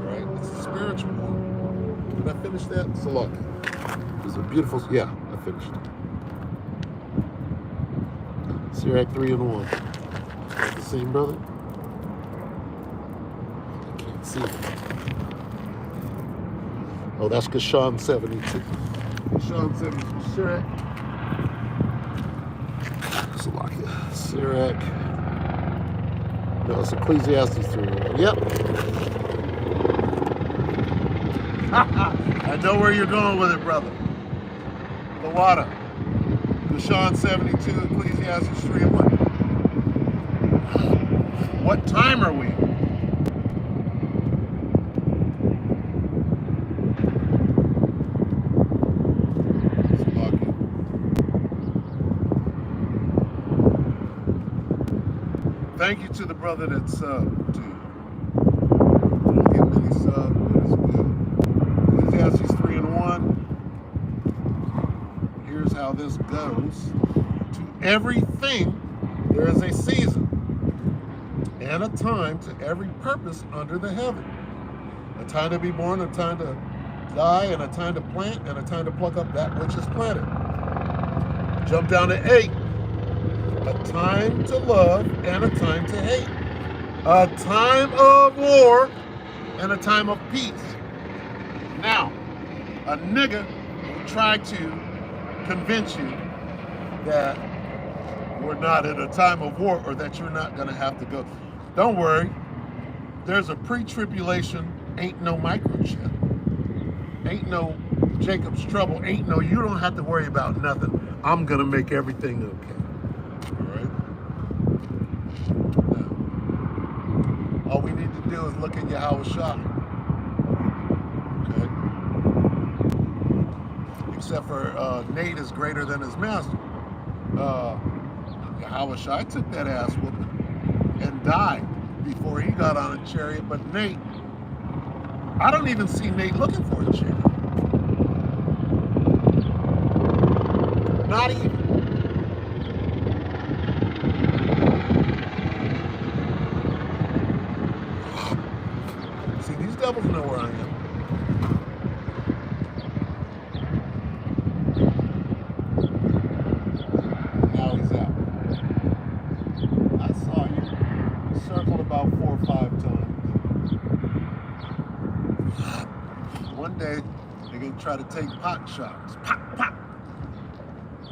Alright? It's a spiritual war. Did I finish that? Salak. It was a beautiful, yeah, I finished it. Sirach 3 and 1. Is the same, brother? I can't see it. Oh, that's Kashan 72. Kashan 72. Sirach. Sirach. No, it's Ecclesiastes 3. Yep. I know where you're going with it, brother. The water. Kashan 72, Ecclesiastes 3 and 1. What time are we? Thank you to the brother that subbed, too. Don't get many subs, but it's good. Ecclesiastes 3 and 1. Here's how this goes. To everything there is a season and a time to every purpose under the heaven. A time to be born, a time to die, and a time to plant, and a time to pluck up that which is planted. Jump down to 8. A time to love and a time to hate. A time of war and a time of peace. Now, a nigga will try to convince you that we're not in a time of war or that you're not going to have to go. Don't worry. There's a pre-tribulation, ain't no microchip. Ain't no Jacob's trouble. Ain't no, you don't have to worry about nothing. I'm going to make everything okay. All right? Now, all we need to do is look at Yahweh Shah. Okay? Except for Nate is greater than his master. Yahweh Shai took that ass whooping and died before he got on a chariot. But Nate, I don't even see Nate looking for a chariot. Not even. See, these devils know where I am. Now he's out. I saw you. You circled about 4 or 5 times. One day, they're going to try to take pot shots. Pop, pop.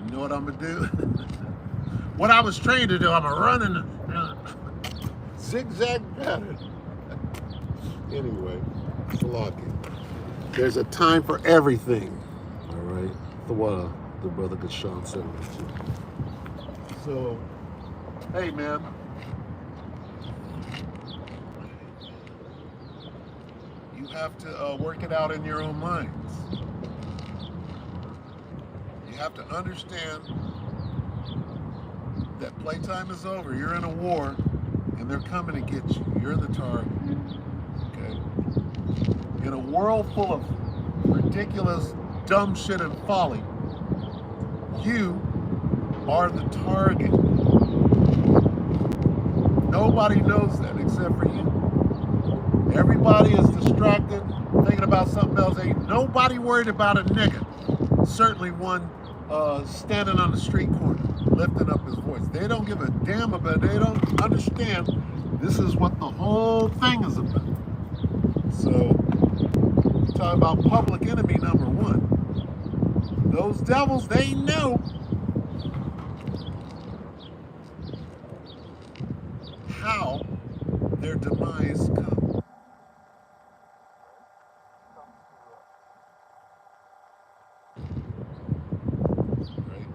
You know what I'm going to do? What I was trained to do, I'm going to run and zigzag pattern. Anyway, Salaki. There's a time for everything. All right? The brother Gashan said. So, hey, man. You have to work it out in your own minds. You have to understand that playtime is over. You're in a war, and they're coming to get you. You're the target. Okay? In a world full of ridiculous, dumb shit and folly, you are the target. Nobody knows that except for you. Everybody is distracted, thinking about something else. Ain't nobody worried about a nigga. Certainly one standing on the street corner, lifting up his voice. They don't give a damn about it. They don't understand this is what the whole thing is about. So, talk about public enemy number one. Those devils, they know how their demise comes. Right?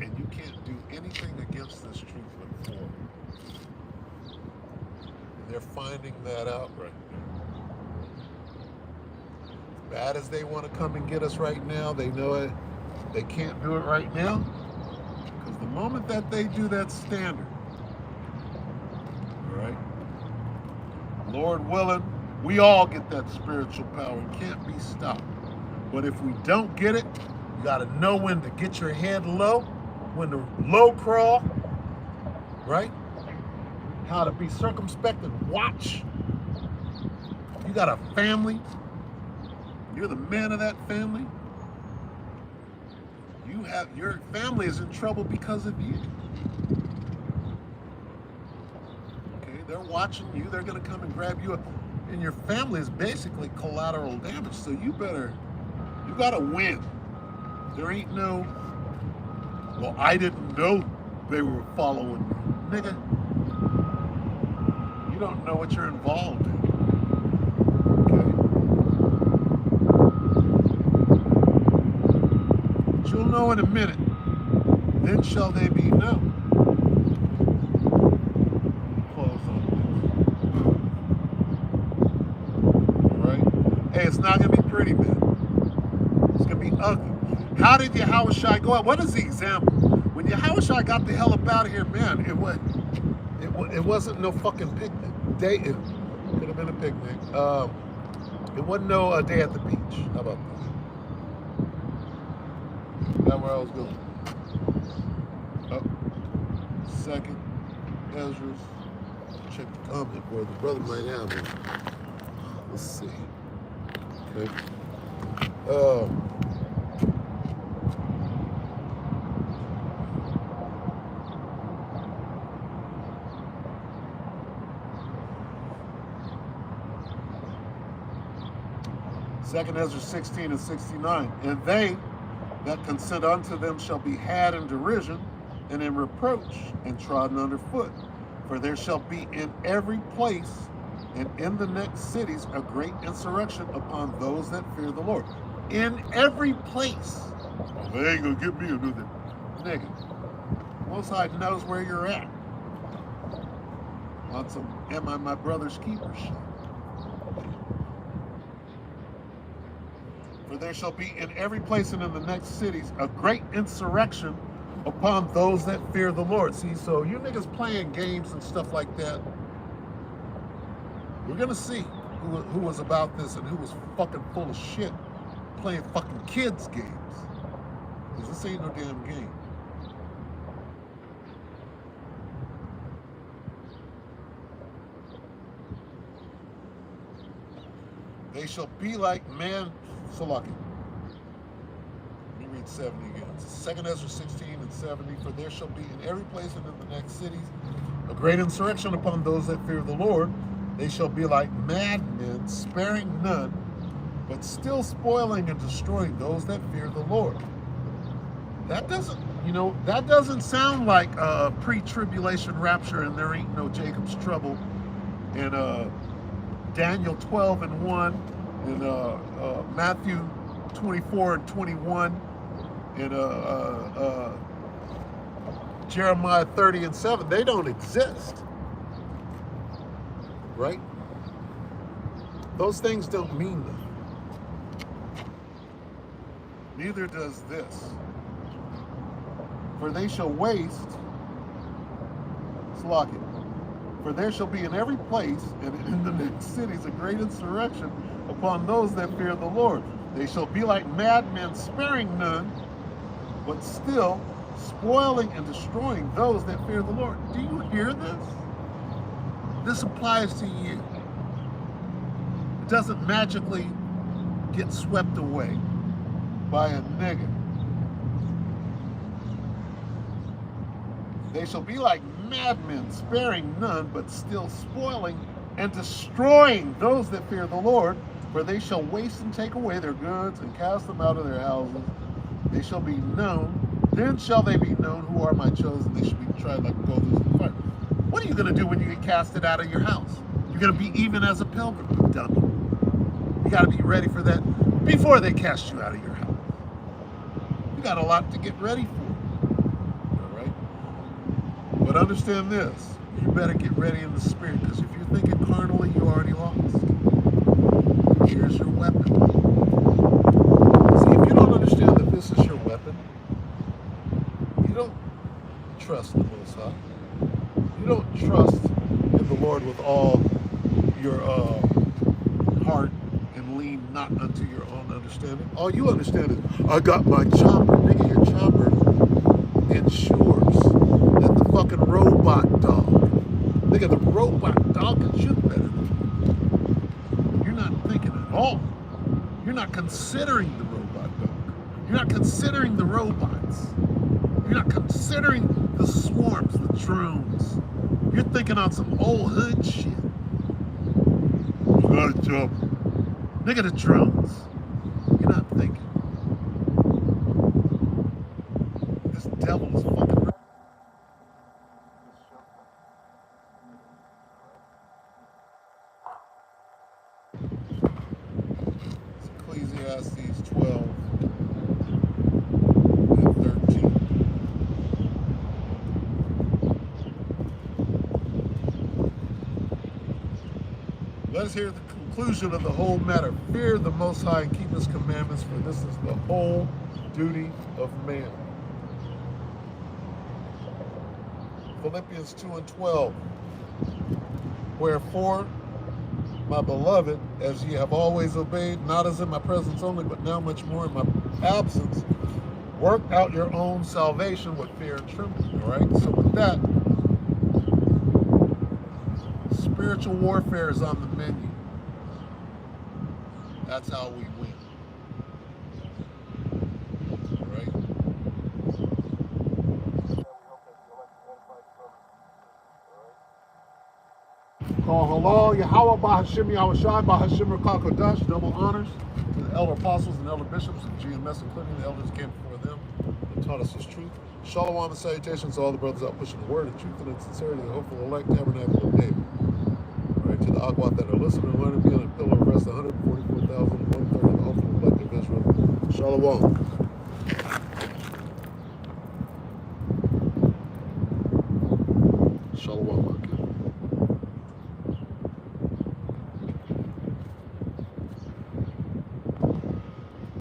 And you can't do anything against this truth but forward. And they're finding that out right now. As bad as they want to come and get us right now, they know it. They can't do it right now. Because the moment that they do, that's standard. All right? Lord willing, we all get that spiritual power. It can't be stopped. But if we don't get it, you got to know when to get your head low, when to low crawl, right? How to be circumspect and watch. You got a family. You're the man of that family. Your family is in trouble because of you. Okay, they're watching you. They're going to come and grab you up. And your family is basically collateral damage. So you got to win. There ain't no, well, I didn't know they were following me. Nigga, you don't know what you're involved in. You'll know in a minute. Then shall they be known. Close on this. All right? Hey, it's not going to be pretty, man. It's going to be ugly. How did Yahweh Shai go out? What is the example? When Yahweh Shai got the hell up out of here, man, it wasn't no fucking picnic. It could have been a picnic. It wasn't no day at the beach. How about that? That's where I was going. Oh, second, Ezra's. Check the comment where the brother might have it. Let's see. Okay. 2 Ezra 16 and 69. And they that consent unto them shall be had in derision and in reproach and trodden under foot. For there shall be in every place and in the next cities a great insurrection upon those that fear the Lord. In every place. Well, they ain't gonna get me another nigga. Most High knows where you're at. On some am I my brother's keeper shit. For there shall be in every place and in the next cities a great insurrection upon those that fear the Lord. See, so you niggas playing games and stuff like that, we're gonna see who was about this and who was fucking full of shit playing fucking kids games. Because this ain't no damn game. They shall be like man, Salaki. Let me read 70 again. 2 Ezra 16 and 70. For there shall be in every place and in the next cities a great insurrection upon those that fear the Lord. They shall be like madmen, sparing none, but still spoiling and destroying those that fear the Lord. That doesn't sound like a pre-tribulation rapture and there ain't no Jacob's trouble. And Daniel 12 and 1, and Matthew 24 and 21, and Jeremiah 30 and 7. They don't exist, right? Those things don't mean nothing. Neither does this. For they shall waste, Slakin. For there shall be in every place and in the next cities a great insurrection upon those that fear the Lord. They shall be like madmen, sparing none, but still spoiling and destroying those that fear the Lord. Do you hear this? This applies to you. It doesn't magically get swept away by a nigga. They shall be like madmen, sparing none, but still spoiling and destroying those that fear the Lord. For they shall waste and take away their goods and cast them out of their houses. They shall be known. Then shall they be known who are my chosen. They shall be tried like gold in the fire. What are you going to do when you get casted out of your house? You're going to be even as a pilgrim, you dummy. You got to be ready for that before they cast you out of your house. You got a lot to get ready for. All right? But understand this. You better get ready in the spirit, because if you're thinking carnally, you already lost. Here's your weapon. See, if you don't understand that this is your weapon, you don't trust the Most High. You don't trust in the Lord with all your heart and lean not unto your own understanding. All you understand is, I got my chopper. Nigga, your chopper ensures that the fucking robot dog, nigga, the robot dog can shoot better than you. You're not thinking at all. You're not considering the robot dog. You're not considering the robots. You're not considering the swarms, the drones. You're thinking on some old hood shit. You gotta jump. Nigga, the drones. You're not thinking. This devil is fucking real. It's Ecclesiastes 12 and 13. Let us hear the conclusion of the whole matter. Fear the Most High and keep His commandments, for this is the whole duty of man. Philippians 2 and 12. Wherefore, my beloved, as ye have always obeyed, not as in my presence only, but now much more in my absence, work out your own salvation with fear and trembling. All right? So with that, spiritual warfare is on the menu. That's how we win. All right? Call halal, Yahweh, Bahashim, Yahweh Shai, Bahashim, Rakal Kodash, double honors. to the elder apostles and elder bishops of GMS, including the elders came before them and taught us this truth. Shalom and salutations to all the brothers out pushing the word of truth and in sincerity, the hopeful elect tabernacle of David. All right, to the Akwat that are listening and learning, being a pillar of rest, 144,000, 1/3 of the hopeful elect of Israel. Shalom. Shalom.